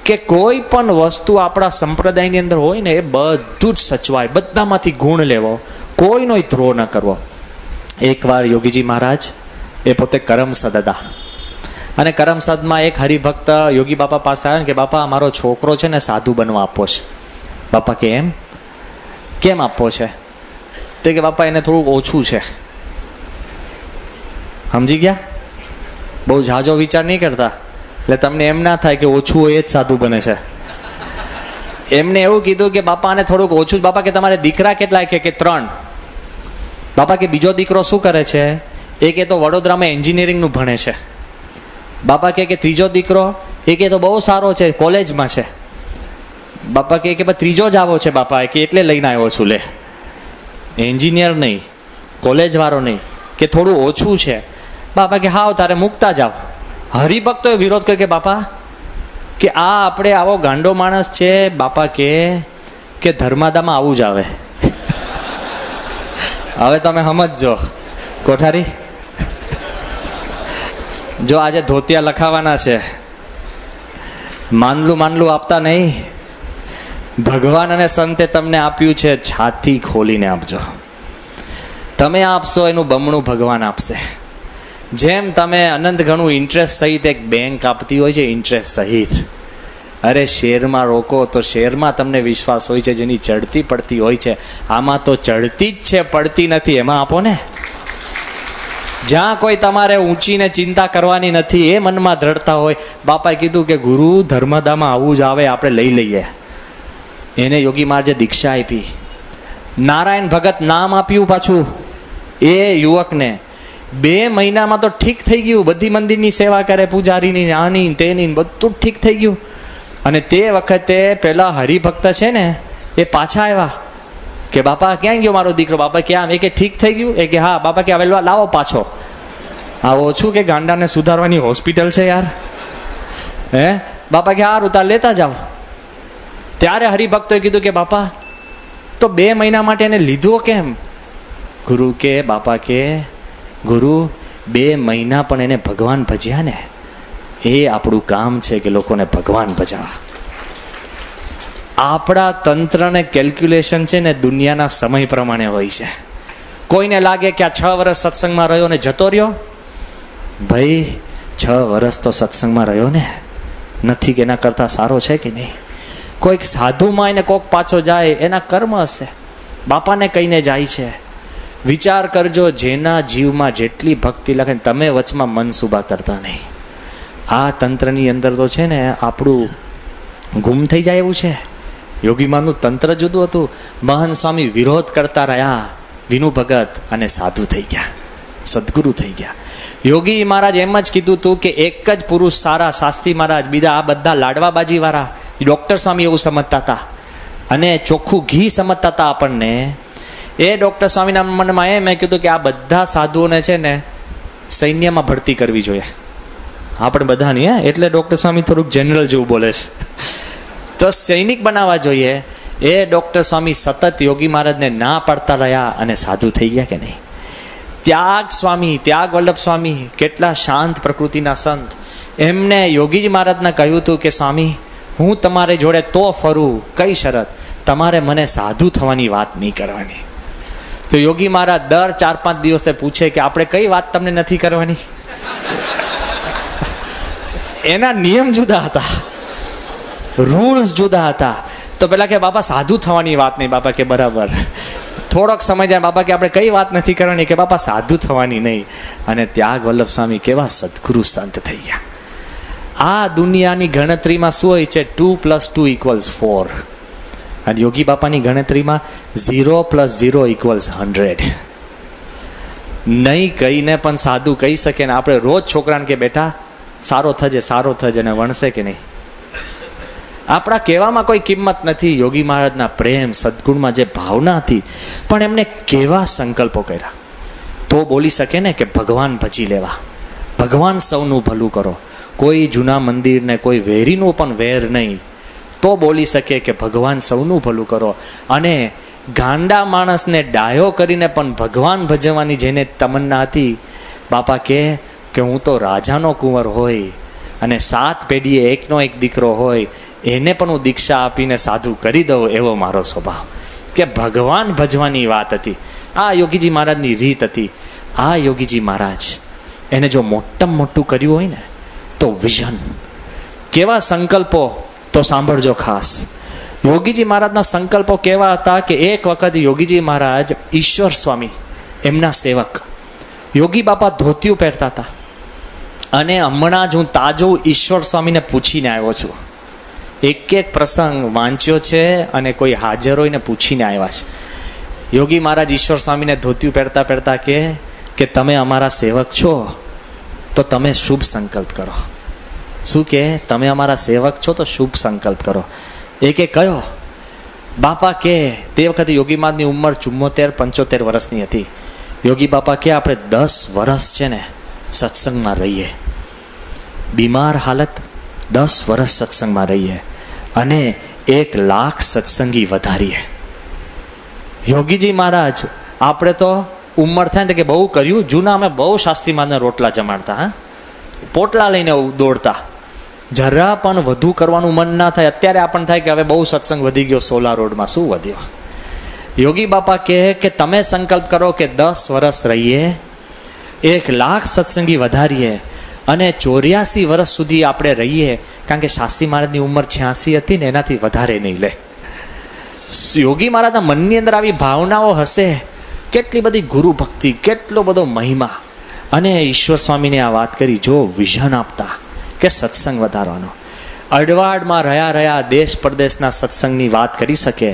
કે કોઈ પણ વસ્તુ આપણા સંપ્રદાયની અંદર હોય ને એ બધું જ સચવાય, બધામાંથી ગુણ લેવો, કોઈનો ધ્રોહ ન કરવો. એકવાર યોગીજી મહારાજ એ પોતે કરમસદ હતા અને કરમસદમાં એક હરિભક્ત યોગી બાપા પાસે આવ્યા ને કે બાપા મારો છોકરો છે ને સાધુ બનવા આપવો છે. બાપા કે એમ કેમ આપવો છે? તે કે બાપા એને થોડુંક ઓછું છે. સમજી ગયા? બહુ ઝાઝો વિચાર નહીં કરતા, એટલે તમને એમ ના થાય કે ઓછું હોય એ જ સાધુ બને છે. એમને એવું કીધું કે બાપા આને થોડુંક ઓછું. બાપા કે તમારે દીકરા કેટલા? કે 3. બાપા કે બીજો દીકરો શું કરે છે? એ કે તો વડોદરામાં એન્જિનિયરિંગનું ભણે છે. બાપા કે ત્રીજો દીકરો? એ કે તો બહુ સારો છે, કોલેજમાં છે. બાપા કે ત્રીજો જ આવો છે બાપા, કે એટલે લઈને આવ્યો છું. લે, એન્જિનિયર નહીં, કોલેજ વાળો નહીં, કે થોડું ઓછું છે. બાપા કે હાવ તારે મૂકતા જાઓ. હરિભક્તોએ વિરોધ કર્યો કે બાપા કે આ આપણે આવો ગાંડો માણસ છે. બાપા કે ધર્માદામાં આવું જ આવે. હવે તમે સમજજો કોઠારી, જો આજે ધોતિયા લખાવાના છે, માનલું આપતા નહીં. ભગવાન અને સંતે તમને આપ્યું છે, છાતી ખોલીને આપજો. તમે આપશો એનું બમણું ભગવાન આપશે. જેમ તમે અનંત ઘણું ઇન્ટરેસ્ટ સહિત એક બેંક આપતી હોય છે, ઇન્ટરેસ્ટ સહિત. અરે શેરમાં રોકો તો શેરમાં તમને વિશ્વાસ હોય છે, જેની ચડતી પડતી હોય છે. આમાં તો ચડતી જ છે, પડતી નથી. એમાં આપો ને. જ્યાં કોઈ તમારે ઊંચીને ચિંતા કરવાની નથી, એ મનમાં દ્રઢતા હોય. બાપાએ કીધું કે ગુરુ ધર્મદામાં આવું જ આવે, આપણે લઈ લઈએ. એને યોગી મહારાજે દીક્ષા આપી. નારાયણ ભગત નામ આપ્યું પાછું એ યુવકને. 2 મહિનામાં તો ઠીક થઈ ગયું. બધી મંદિરની સેવા કરે, પૂજારીની, આની તેની, બધું ઠીક થઈ ગયું. અને તે વખતે પેલા હરિભક્ત છે ને એ પાછા આવ્યા કે બાપા ક્યાં ગયો મારો દીકરો? બાપા ક્યાં? એ કે ઠીક થઈ ગયું? એ કે હા. બાપા કે હવે લાવો પાછો. આવો છું કે ગાંડાને સુધારવાની હોસ્પિટલ છે યાર? હે? બાપા કે હારું તાર લેતા જાઓ. ત્યારે હરિભક્તોએ કીધું કે બાપા તો 2 મહિના માટે એને લીધો કેમ? ગુરુ કે બાપા કે ગુરુ 2 મહિના પણ એને ભગવાન ભજ્યા ને, એ આપણું કામ છે કે લોકોને ભગવાન ભજાવા. આપણા તંત્રને કેલ્ક્યુલેશન છે ને દુનિયાના સમય પ્રમાણે હોય છે. કોઈને લાગે કે આ 6 વર્ષ સત્સંગમાં રહ્યો ને જતો રહ્યો. ભાઈ 6 વર્ષ તો સત્સંગમાં રહ્યો ને, નથી કે એના કરતાં સારો છે કે નહીં? કોઈક સાધુમાં એને કોઈક પાછો જાય, એના કર્મ હશે. બાપાને કહીને જાય છે. વિચાર કરજો, જેના જીવમાં જેટલી ભક્તિ લખે, તમે વચમાં મન સુભા કરતા નહીં. આ તંત્રની અંદર તો છે ને આપણું ગુમ થઈ જાય એવું છે. યોગીમાનું તંત્ર જુદું હતું. મહંત સ્વામી વિરોધ કરતા રહ્યા, વિનુ ભગત, અને સાધુ થઈ ગયા, સદગુરુ થઈ ગયા. યોગી મહારાજ એમ જ કીધું હતું કે એક જ પુરુષ સારા, શાસ્ત્રી મહારાજ, બીજા આ બધા લાડવાબાજી વાળા. ડૉક્ટર સ્વામી એવું સમજતા હતા અને ચોખ્ખું ઘી સમજતા હતા આપણને. એ ડૉક્ટર સ્વામીના મનમાં એમ મેં કીધું કે આ બધા સાધુઓને છે ને સૈન્યમાં ભરતી કરવી જોઈએ આપણે બધાની. એટલે ડૉક્ટર સ્વામી થોડુંક જનરલ જેવું બોલે છે, તો સૈનિક બનાવવા જોઈએ. એ ડૉક્ટર સ્વામી સતત યોગી મહારાજને ના પાડતા રહ્યા અને સાધુ થઈ ગયા કે નહીં? ત્યાગ સ્વામી, ત્યાગ વલ્લભ સ્વામી, કેટલા શાંત પ્રકૃતિના સંત. એમને યોગીજી મહારાજને કહ્યું હતું કે સ્વામી હું તમારી જોડે તો ફરું, કઈ શરત? તમારે મને સાધુ થવાની વાત નહીં કરવાની. તો યોગી મહારાજ દર 4-5 દિવસે પૂછે કે આપણે કઈ વાત તમને નથી કરવાની? એના નિયમ જુદા હતા, રૂલ્સ જુદા હતા. તો પેલા કે બાપા સાધુ થવાની વાત નહીં. બાપા કે બરાબર. થોડોક સમય જાય, બાપા કે આપણે કઈ વાત નથી કરવાની? કે બાપા સાધુ થવાની નહીં. અને ત્યાગ વલ્લભ સ્વામી કેવા સદગુરુ સંત થઈ ગયા. આ દુનિયાની ગણતરીમાં શું હોય છે? 2 + 2 = 4. અને યોગી બાપાની ગણતરીમાં 0 + 0 = 100. નહીં કહીને પણ સાદું કહી શકે ને આપણે રોજ છોકરાને કે બેટા સારો થજે ને વણશે કે નહીં. આપણા કહેવામાં કોઈ કિંમત નથી. યોગી મહારાજના પ્રેમ સદગુણમાં જે ભાવના હતી, પણ એમને કેવા સંકલ્પો કર્યા તો બોલી શકે ને કે ભગવાન ભજી લેવા, ભગવાન સૌનું ભલું કરો, કોઈ જૂના મંદિરને કોઈ વેરીનું પણ વેર નહીં, તો બોલી શકે કે ભગવાન સૌનું ભલું કરો. અને ગાંડા માણસને ડાયો કરીને પણ ભગવાન ભજવવાની જેને તમન્ના હતી, બાપા કે હું તો રાજાનો કુંવર હોય અને 7 પેઢીએ એકનો એક દીકરો હોય, એને પણ હું દીક્ષા આપીને સાધુ કરી દઉં, એવો મારો સ્વભાવ. કે ભગવાન ભજવાની વાત હતી. આ યોગીજી મહારાજની રીત હતી. આ યોગીજી મહારાજ એને જો મોટામાં મોટું કર્યું હોય ને તો વિઝન. કેવા સંકલ્પો તો સાંભળજો ખાસ. યોગીજી મહારાજના સંકલ્પો કેવા હતા કે એક વખત યોગીજી મહારાજ ઈશ્વર સ્વામી એમના સેવક યોગી બાપા ધોતિયું પહેરતા હતા, અને હમણાં જ હું તાજો ઈશ્વર સ્વામીને પૂછીને આવ્યો છું. એક પ્રસંગ વાંચ્યો છે અને કોઈ હાજર હોઈને પૂછીને આવ્યા છે. યોગી મહારાજ ઈશ્વર સ્વામીને ધોતિયું પહેરતા પહેરતા કે તમે અમારા સેવક છો તો તમે શુભ સંકલ્પ કરો. શું કે તમે અમારા સેવક છો તો શુભ સંકલ્પ કરો. કયો? બાપા કે તે વખતે યોગી મહારાજની ઉંમર 74-75 વર્ષની હતી. યોગી બાપા કે આપણે 10 વર્ષ છે ને સત્સંગમાં રહીએ, બીમાર હાલત 10 વર્ષ સત્સંગમાં રહીએ અને 1 લાખ સત્સંગી વધારીએ. યોગીજી મહારાજ આપણે તો ઉંમર થાય ને કે બહુ કર્યું. જૂના અમે બહુ શાસ્ત્રી મહારાજના રોટલા જમાડતા, હા, પોટલા લઈને દોડતા. જરા પણ વધુ કરવાનું મન ના થાય. અત્યારે આપણને થાય કે હવે બહુ સત્સંગ વધી ગયો, સોલા રોડમાં શું વધ્યો. યોગી બાપા કે તમે સંકલ્પ કરો કે 10 વર્ષ રહીએ, 1 લાખ સત્સંગી વધારીએ અને 84 વર્ષ સુધી આપણે રહીએ. કારણ કે શાસ્ત્રી મહારાજની ઉંમર 86 હતી ને, એનાથી વધારે નહીં લે. યોગી મહારાજના મનની અંદર આવી ભાવનાઓ હશે. કેટલી બધી ગુરુ ભક્તિ, કેટલો બધો મહિમા. અને ઈશ્વર સ્વામીને આ વાત કરી, જો વિઝન આપતા કે સત્સંગ વધારવાનો. અડવાડમાં રહ્યા દેશ પરદેશના સત્સંગની વાત કરી શકે.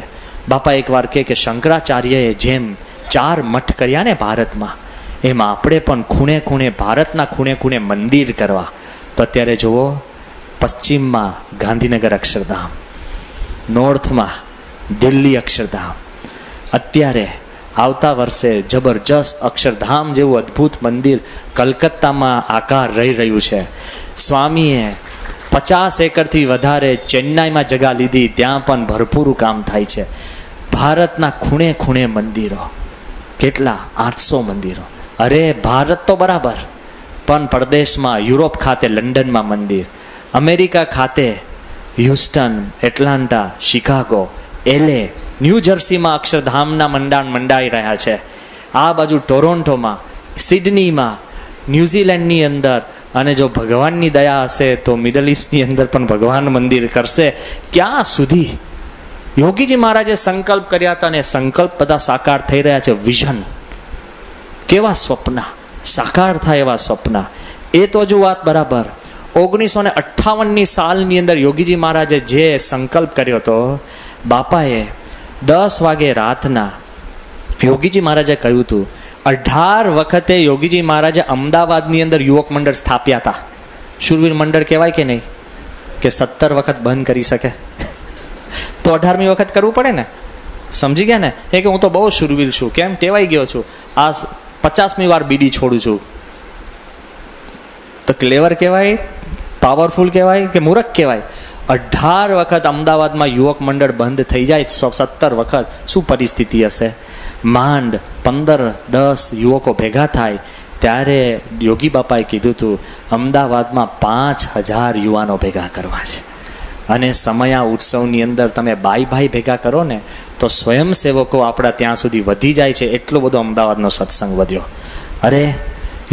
બાપા એકવાર કે શંકરાચાર્યએ જેમ 4 મઠ કર્યા ને ભારતમાં, એમ આપણે પણ ખૂણે ખૂણે, ભારતના ખૂણે ખૂણે મંદિર કરવા. તો અત્યારે જુઓ, પશ્ચિમમાં ગાંધીનગર અક્ષરધામ, નોર્થમાં દિલ્હી અક્ષરધામ, અત્યારે આવતા વર્ષે જબરજસ્ત અક્ષરધામ જેવું અદ્ભુત મંદિર કલકત્તામાં આકાર રહી રહ્યું છે. સ્વામીએ 50 એકરથી વધારે ચેન્નાઈમાં જગા લીધી, ત્યાં પણ ભરપૂર કામ થાય છે. ભારતના ખૂણે ખૂણે મંદિરો, કેટલા 800 મંદિરો. અરે ભારત તો બરાબર, પણ પરદેશમાં યુરોપ ખાતે લંડનમાં મંદિર, અમેરિકા ખાતે હ્યુસ્ટન, એટલાન્ટા, શિકાગો, LA, ન્યૂ જર્સીમાં અક્ષરધામના મંડાઈ રહ્યા છે. આ બાજુ ટોરોન્ટોમાં, સિડનીમાં, ન્યૂઝીલેન્ડની અંદર, અને જો ભગવાનની દયા હશે તો મિડલ ઇસ્ટની અંદર પણ ભગવાન મંદિર કરશે. ક્યાં સુધી યોગીજી મહારાજે સંકલ્પ કર્યા હતા, અને સંકલ્પ બધા સાકાર થઈ રહ્યા છે. વિઝન, કેવા સ્વપ્ન સાકાર થાય એવા સ્વપ્ન. એ તો હજુ વાત બરાબર. 1958ની સાલની અંદર યોગીજી મહારાજે જે સંકલ્પ કર્યો હતો, બાપાએ 10 વાગે રાતના યોગીજી મહારાજે કહ્યું હતું, 18 વખતે યોગીજી મહારાજે અમદાવાદની અંદર યુવક મંડળ સ્થાપ્યા હતા. શૂરવીર મંડળ કહેવાય કે નહીં? કે 17 વખત બંધ કરી શકે તો 18મી વખત કરવું પડે ને. સમજી ગયા ને? કે હું તો બહુ શૂરવીર છું, કેમ ટેવાઈ ગયો છું, આ 50મી વાર બીડી છોડું છું. તો ક્લેવર કહેવાય, પાવરફુલ કહેવાય કે મૂર્ખ કહેવાય? 18 વખત અમદાવાદમાં યુવક મંડળ બંધ થઈ જાય, 17 વખત શું પરિસ્થિતિ હશે? માંડ 15-10 યુવકો ભેગા થાય ત્યારે યોગી બાપાએ કીધું હતું, અમદાવાદમાં 5000 યુવાનો ભેગા કરવા છે. અને સમયા ઉત્સવની અંદર તમે ભાઈ ભેગા કરો ને તો સ્વયંસેવકો આપણા ત્યાં સુધી વધી જાય છે. એટલો બધો અમદાવાદનો સત્સંગ વધ્યો. અરે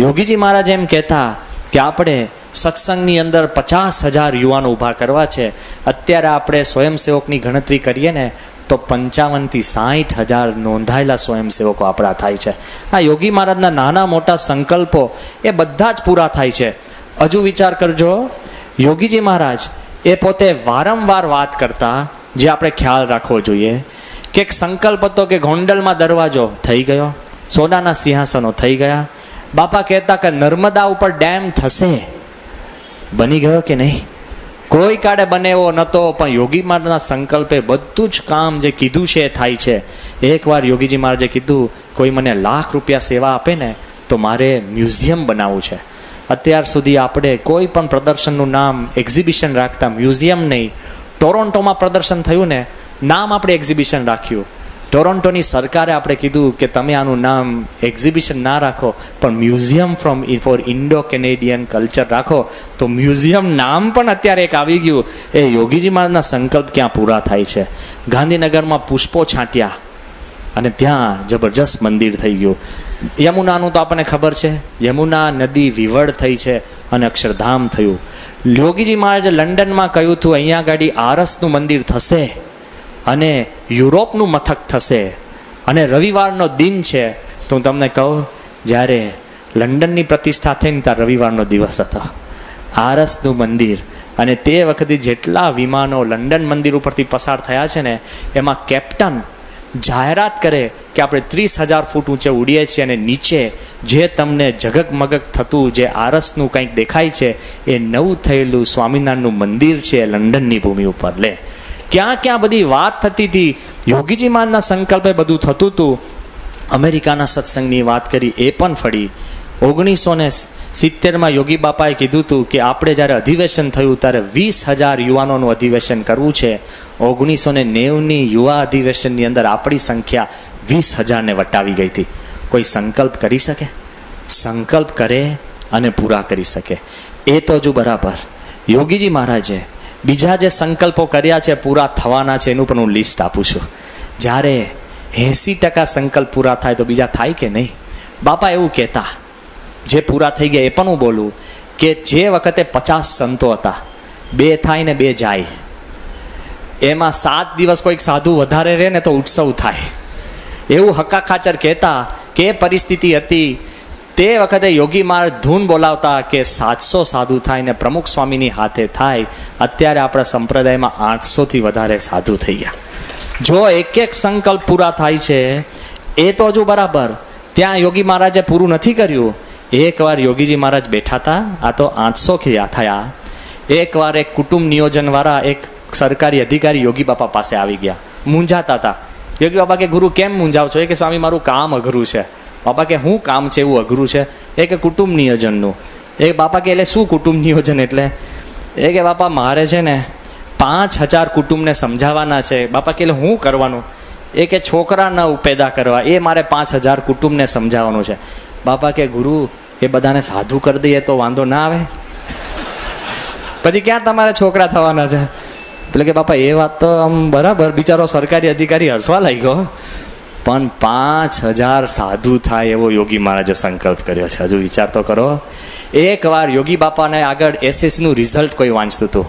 યોગીજી મહારાજ એમ કહેતા કે આપણે સત્સંગની અંદર 50,000 યુવાનો ઊભા કરવા છે. અત્યારે આપણે સ્વયંસેવકની ગણતરી કરીએ ને તો 55,000 થી 60,000 નોંધાયેલા સ્વયંસેવકો આપણા થાય છે. આ યોગી મહારાજના નાના મોટા સંકલ્પો એ બધા જ પૂરા થાય છે. હજુ વિચાર કરજો, યોગીજી મહારાજ એ પોતે વારંવાર વાત કરતા, જે આપણે ખ્યાલ રાખવો જોઈએ, કે એક સંકલ્પ હતો કે ગોંડલમાં દરવાજો થઈ ગયો, સોનાના સિંહાસનો થઈ ગયા. બાપા કહેતા કે નર્મદા ઉપર ડેમ થશે, બની ગયો કે નહીં? કોઈ કાળે બને એવો નહોતો, પણ યોગી મહારાજના સંકલ્પે બધું જ કામ જે કીધું છે એ થાય છે. એકવાર યોગીજી મહારાજે કીધું, કોઈ મને ₹1,00,000 સેવા આપે ને તો મારે મ્યુઝિયમ બનાવવું છે. અત્યાર સુધી આપણે કોઈ પણ પ્રદર્શનનું નામ એક્ઝિબિશન રાખતા, મ્યુઝિયમ નહીં. ટોરોન્ટોમાં પ્રદર્શન થયું ને, નામ આપણે એક્ઝિબિશન રાખ્યું. ટોરોન્ટોની સરકારે આપણે કીધું કે તમે આનું નામ એક્ઝિબિશન ના રાખો, પણ museum for Indo Canadian culture રાખો. તો મ્યુઝિયમ નામ પણ અત્યારે એક આવી ગયું. એ યોગીજી મહારાજના સંકલ્પ ક્યાં પૂરા થાય છે. ગાંધીનગરમાં પુષ્પો છાંટ્યા અને ત્યાં જબરજસ્ત મંદિર થઈ ગયું. યમુનાનું તો આપણને ખબર છે, યમુના નદી વિવળ થઈ છે અને અક્ષરધામ થયું. યોગીજી મહારાજે લંડનમાં કહ્યું હતું, અહીંયા ગાડી આરસનું મંદિર થશે અને યુરોપનું મથક થશે. અને રવિવારનો દિન છે. તો હું તમને કહું, જ્યારે લંડનની પ્રતિષ્ઠા થઈ ને ત્યાં રવિવારનો દિવસ હતો. આરસનું મંદિર, અને તે વખતે જેટલા વિમાનો લંડન મંદિર ઉપરથી પસાર થયા છે ને, એમાં કેપ્ટન જાહેરાત કરે કે આપણે 30,000 ફૂટ ઊંચે ઉડીએ છીએ અને નીચે જે તમને જગગમગગ થતું જે આરસનું કંઈક દેખાય છે એ નવું થયેલું સ્વામિનારાયણનું મંદિર છે લંડનની ભૂમિ ઉપર. લે, ક્યાં ક્યાં બધી વાત થતી હતી. યોગીજી મહારાજના સંકલ્પે બધું થતું હતું. અમેરિકાના સત્સંગની વાત કરી, એ પણ ફળી. 1970માં યોગી બાપાએ કીધું હતું કે આપણે જ્યારે અધિવેશન થયું ત્યારે 20,000 યુવાનોનું અધિવેશન કરવું છે. 1990ની યુવા અધિવેશનની અંદર આપણી સંખ્યા 20,000ને વટાવી ગઈ હતી. કોઈ સંકલ્પ કરી શકે? સંકલ્પ કરે અને પૂરા કરી શકે. એ તો હજુ બરાબર. યોગીજી મહારાજે બીજા જે સંકલ્પો કર્યા છે, પૂરા થવાના છે, એનું પણ હું લિસ્ટ આપું છું. જ્યારે 80% સંકલ્પ પૂરા થાય તો બીજા થાય કે નહીં? બાપા એવું કહેતા, જે પૂરા થઈ ગયા એ પણ હું બોલું, કે જે વખતે 50 સંતો હતા, 2 થાય ને 2 જાય, એમાં 7 દિવસ કોઈક સાધુ વધારે રહે ને તો ઉત્સવ થાય. એવું હક્કા ખાચર કહેતા કે પરિસ્થિતિ હતી. તે વખતે યોગી મહારાજ ધૂન બોલાવતા કે 700 સાધુ થાય ને પ્રમુખ સ્વામીની હાથે થાય. અત્યારે આપણા સંપ્રદાયમાં 800થી વધારે સાધુ થઈ ગયા. જો એક એક સંકલ્પ પૂરા થાય છે એ તો હજુ બરાબર. ત્યાં યોગી મહારાજે પૂરું નથી કર્યું. એકવાર યોગીજી મહારાજ બેઠા હતા, આ તો 800 થયા. એકવાર એક કુટુંબ નિયોજનવાળા એક સરકારી અધિકારી યોગી બાપા પાસે આવી ગયા, મૂંઝાતા હતા. યોગી બાપા કે, ગુરુ કેમ મૂંઝાવ છો? એ કે, સ્વામી મારું કામ અઘરું છે. બાપા કે, શું કામ છે એવું અઘરું છે? એ કે, કુટુંબ નિયોજનનું. એ બાપા કે, એટલે શું કુટુંબ નિયોજન એટલે? એ કે, બાપા મારે છે ને 5,000 કુટુંબને સમજાવવાના છે. બાપા કે, એટલે શું કરવાનું? એ કે, છોકરા ન પેદા કરવા, એ મારે 5,000 કુટુંબને સમજાવવાનું છે. બાપા કે, ગુરુ એ બધાને સાધુ કરી દઈએ તો વાંધો ના આવે? પછી ક્યાં તમારે છોકરા થવાના છે? એટલે કે, બાપા એ વાત તો આમ બરાબર. બિચારો સરકારી અધિકારી હસવા લાગ્યો. પણ 5,000 સાધુ થાય એવો યોગી મહારાજે સંકલ્પ કર્યો છે. હજુ વિચાર તો કરો. એકવાર યોગી બાપાને આગળ એસએસસીનું રિઝલ્ટ કોઈ વાંચતું હતું.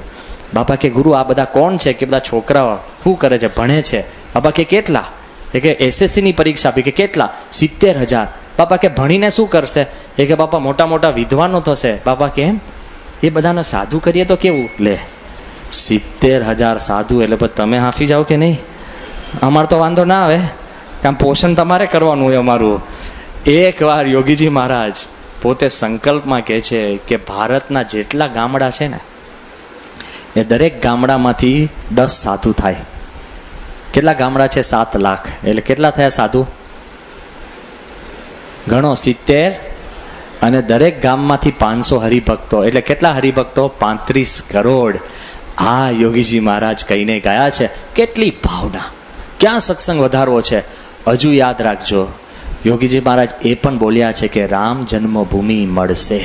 બાપા કે, ગુરુ આ બધા કોણ છે? કે બધા છોકરાઓ. શું કરે છે? ભણે છે. બાપા કે, કેટલા? એ કે, એસએસસીની પરીક્ષા આપી. કે કેટલા? 70,000. બાપા કે, ભણીને શું કરશે? એ કે, બાપા મોટા મોટા વિદ્વાનો થશે. બાપા કે, એમ? એ બધાને સાધુ કરીએ તો કેવું? લે, 70,000 સાધુ એટલે પછી તમે હાંફી જાઓ કે નહીં? અમારે તો વાંધો ના આવે, કામ પોષણ તમારે કરવાનું હોય અમારું. એકવાર યોગીજી મહારાજ પોતે સંકલ્પમાં કહે છે કે ભારતના જેટલા ગામડા છે ને એ દરેક ગામડામાંથી 10 સાધુ થાય. કેટલા ગામડા છે? 7 લાખ. એટલે કેટલા થયા સાધુ? ગણો, 70. અને દરેક ગામમાંથી 500 હરિભક્તો. એટલે કેટલા હરિભક્તો? 35 કરોડ. આ યોગીજી મહારાજ કહીને ગયા છે. કેટલી ભાવના! ક્યાં સત્સંગ વધારવો છે? હજુ યાદ રાખજો, યોગીજી મહારાજ એ પણ બોલ્યા છે કે રામ જન્મભૂમિ મળશે.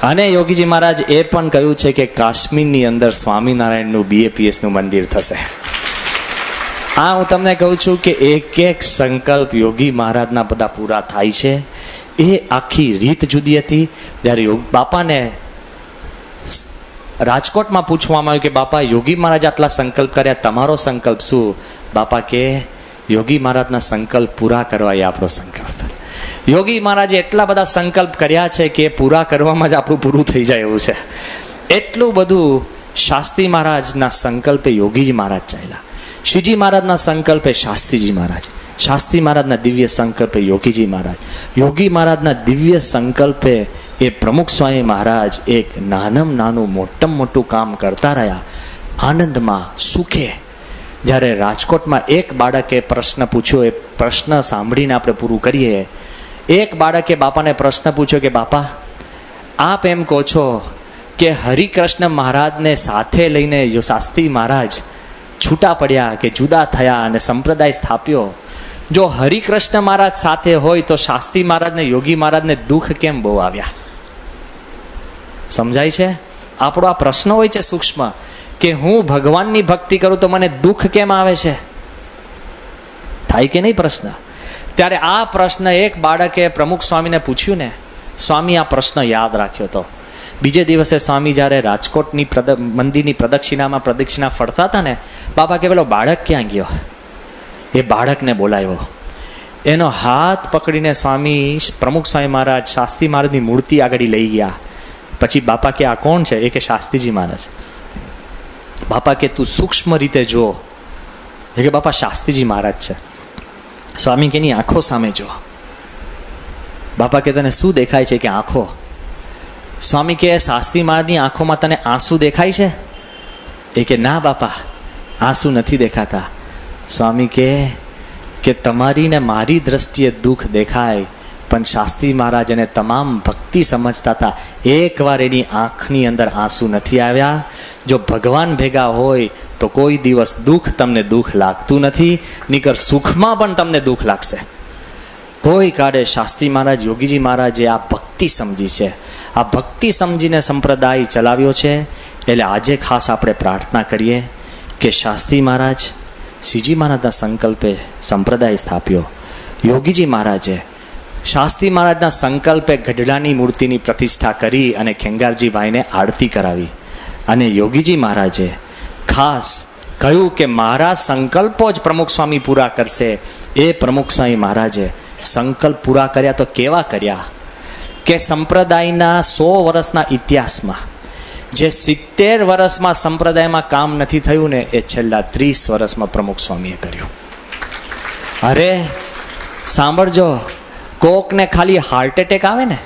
અને યોગીજી મહારાજ એ પણ કહ્યું છે કે કાશ્મીરની અંદર સ્વામિનારાયણનું BAPSનું મંદિર થશે. આ હું તમને કહું છું કે એક એક સંકલ્પ યોગી મહારાજના બધા પૂરા થાય છે. એ આખી રીત જુદી હતી. જ્યારે બાપાને રાજકોટમાં પૂછવામાં આવ્યું કે બાપા યોગી મહારાજ આટલા સંકલ્પ કર્યા, તમારો સંકલ્પ શું? બાપા કે, યોગી મહારાજના સંકલ્પ પૂરા કરવા એ આપણો સંકલ્પ. યોગી મહારાજે એટલા બધા સંકલ્પ કર્યા છે કે પૂરા કરવામાં જ આપણું પૂરું થઈ જાય એવું છે. એટલું બધું શાસ્ત્રી મહારાજના સંકલ્પે યોગીજી મહારાજ ચાલ્યા, શ્રીજી મહારાજના સંકલ્પે શાસ્ત્રીજી મહારાજ. શાસ્ત્રી મહારાજના દિવ્ય સંકલ્પે યોગીજી મહારાજ, યોગી મહારાજના દિવ્ય સંકલ્પે એ પ્રમુખ સ્વામી મહારાજ એક નાનામાં નાનું મોટામાં મોટું કામ કરતા રહ્યા, આનંદમાં, સુખે. જ્યારે રાજકોટમાં એક બાળકે પ્રશ્ન પૂછ્યો, એ પ્રશ્ન સાંભળીને આપણે પૂરું કરીએ. એક બાળકે બાપાને પ્રશ્ન પૂછ્યો કે બાપા, આપ એમ કહો છો કે હરિકૃષ્ણ મહારાજને સાથે લઈને શાસ્ત્રી મહારાજ છૂટા પડ્યા કે જુદા થયા અને સંપ્રદાય સ્થાપ્યો. જો હરિકૃષ્ણ મહારાજ સાથે હોય તો શાસ્ત્રી મહારાજને, યોગી મહારાજને દુઃખ કેમ બહુ આવ્યા? સમજાય છે? આપણો આ પ્રશ્ન હોય છે સૂક્ષ્મ, કે હું ભગવાનની ભક્તિ કરું તો મને દુઃખ કેમ આવે છે? થાય કે નહીં પ્રશ્ન? ત્યારે આ પ્રશ્ન એક બાળકે પ્રમુખ સ્વામીને પૂછ્યું ને, સ્વામી આ પ્રશ્ન યાદ રાખ્યો હતો. બીજે દિવસે સ્વામી જ્યારે રાજકોટની મંદિરની પ્રદક્ષિણા ફરતા હતા ને, બાપા કે પેલો બાળક ક્યાં ગયો? એ બાળકને બોલાવ્યો. એનો હાથ પકડીને સ્વામી પ્રમુખ સ્વામી મહારાજ શાસ્ત્રી મહારાજની મૂર્તિ આગળ લઈ ગયા. પછી બાપા કે આ કોણ છે? એ કે શાસ્ત્રીજી મહારાજ. બાપા કે તું સૂક્ષ્મ રીતે જો. એ કે બાપા શાસ્ત્રીજી મહારાજ છે. સ્વામી કે એની આંખો સામે જો. બાપા કે તને શું દેખાય છે? કે આંખો. સ્વામી કે શાસ્ત્રી મહારાજની આંખોમાં તને આંસુ દેખાય છે? એ કે ના બાપા, આંસુ નથી દેખાતા. સ્વામી કે તમારી ને મારી દ્રષ્ટિએ દુઃખ દેખાય, પણ શાસ્ત્રી મહારાજ એને તમામ ભક્તિ સમજતા હતા. એકવાર એની આંખની અંદર આંસુ નથી આવ્યા. જો ભગવાન ભેગા હોય તો કોઈ દિવસ તમને દુઃખ લાગતું નથી, નીકર સુખમાં પણ તમને દુઃખ લાગશે. કોઈ કાળે શાસ્ત્રી મહારાજ, યોગીજી મહારાજે આ ભક્તિ સમજી છે. આ ભક્તિ સમજીને સંપ્રદાય ચલાવ્યો છે. એટલે આજે ખાસ આપણે પ્રાર્થના કરીએ કે શાસ્ત્રી મહારાજ, શ્રીજી મહારાજના સંકલ્પે સંપ્રદાય સ્થાપ્યો. યોગીજી મહારાજે શાસ્ત્રી મહારાજના સંકલ્પે ગઢડાની મૂર્તિની પ્રતિષ્ઠા કરી અને ખેંગારજીભાઈને આરતી કરાવી. અને યોગીજી મહારાજે ખાસ કહ્યું કે મારા સંકલ્પો જ પ્રમુખ સ્વામી પૂરા કરશે. એ પ્રમુખ સ્વામી મહારાજે સંકલ્પ પૂરા કર્યા તો કેવા કર્યા કે સંપ્રદાયના 100 વર્ષના ઇતિહાસમાં જે 70 વર્ષમાં સંપ્રદાયમાં કામ નથી થયું ને, એ છેલ્લા 30 વર્ષમાં પ્રમુખ સ્વામીએ કર્યું. અરે સાંભળજો, કોકને ખાલી હાર્ટ એટેક આવે ને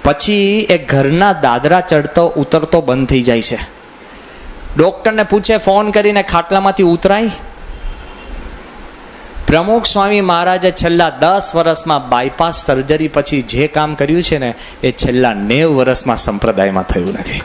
પછી એ ઘરના દાદરા ચડતો ઉતરતો બંધ થઈ જાય છે. ડોક્ટરને પૂછે ફોન કરીને, ખાટલામાંથી ઉતરાય? પ્રમુખ સ્વામી મહારાજે છેલ્લા 10 વર્ષમાં બાયપાસ સર્જરી પછી જે કામ કર્યું છે ને, એ છેલ્લા 90 વર્ષમાં સંપ્રદાયમાં થયું નથી.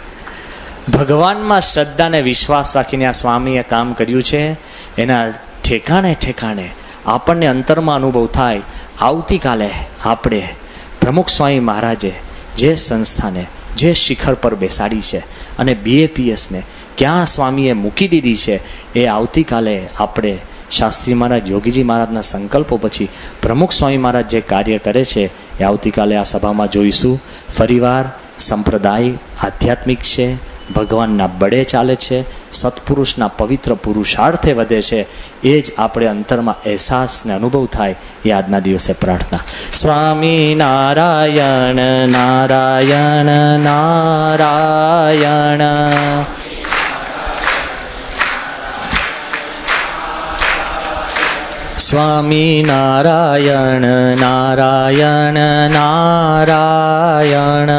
ભગવાનમાં શ્રદ્ધા અને વિશ્વાસ રાખીને આ સ્વામીએ કામ કર્યું છે. એના ઠેકાણે ઠેકાણે આપણને અંતરમાં અનુભવ થાય. આવતીકાલે આપણે પ્રમુખ સ્વામી મહારાજે જે સંસ્થાને જે શિખર પર બેસાડી છે અને BAPSને ક્યાં સ્વામીએ મૂકી દીધી છે, એ આવતીકાલે આપણે શાસ્ત્રી મહારાજ, યોગીજી મહારાજના સંકલ્પો પછી પ્રમુખ સ્વામી મહારાજ જે કાર્ય કરે છે એ આવતીકાલે આ સભામાં જોઈશું. ફરીવાર સંપ્રદાય આધ્યાત્મિક છે, ભગવાનના બળે ચાલે છે, સત્પુરુષના પવિત્ર પુરુષાર્થે વધે છે. એ જ આપણે અંતરમાં અહેસાસ ને અનુભવ થાય. એ આજના દિવસે પ્રાર્થના. સ્વામી નારાયણ નારાયણ નારાયણ. સ્વામી નારાયણ નારાયણ નારાયણ.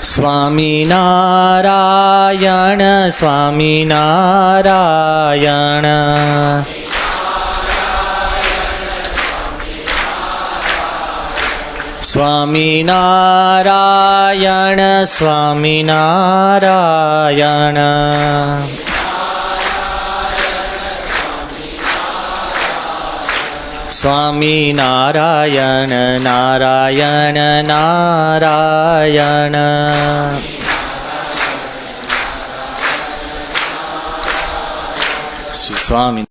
સ્વામી નારાયણ સ્વામી નારાયણ. સ્વામી નારાયણ સ્વામી નારાયણ. સ્વામી નારાયણ નારાયણ નારાયણ. શ્રી સ્વામી.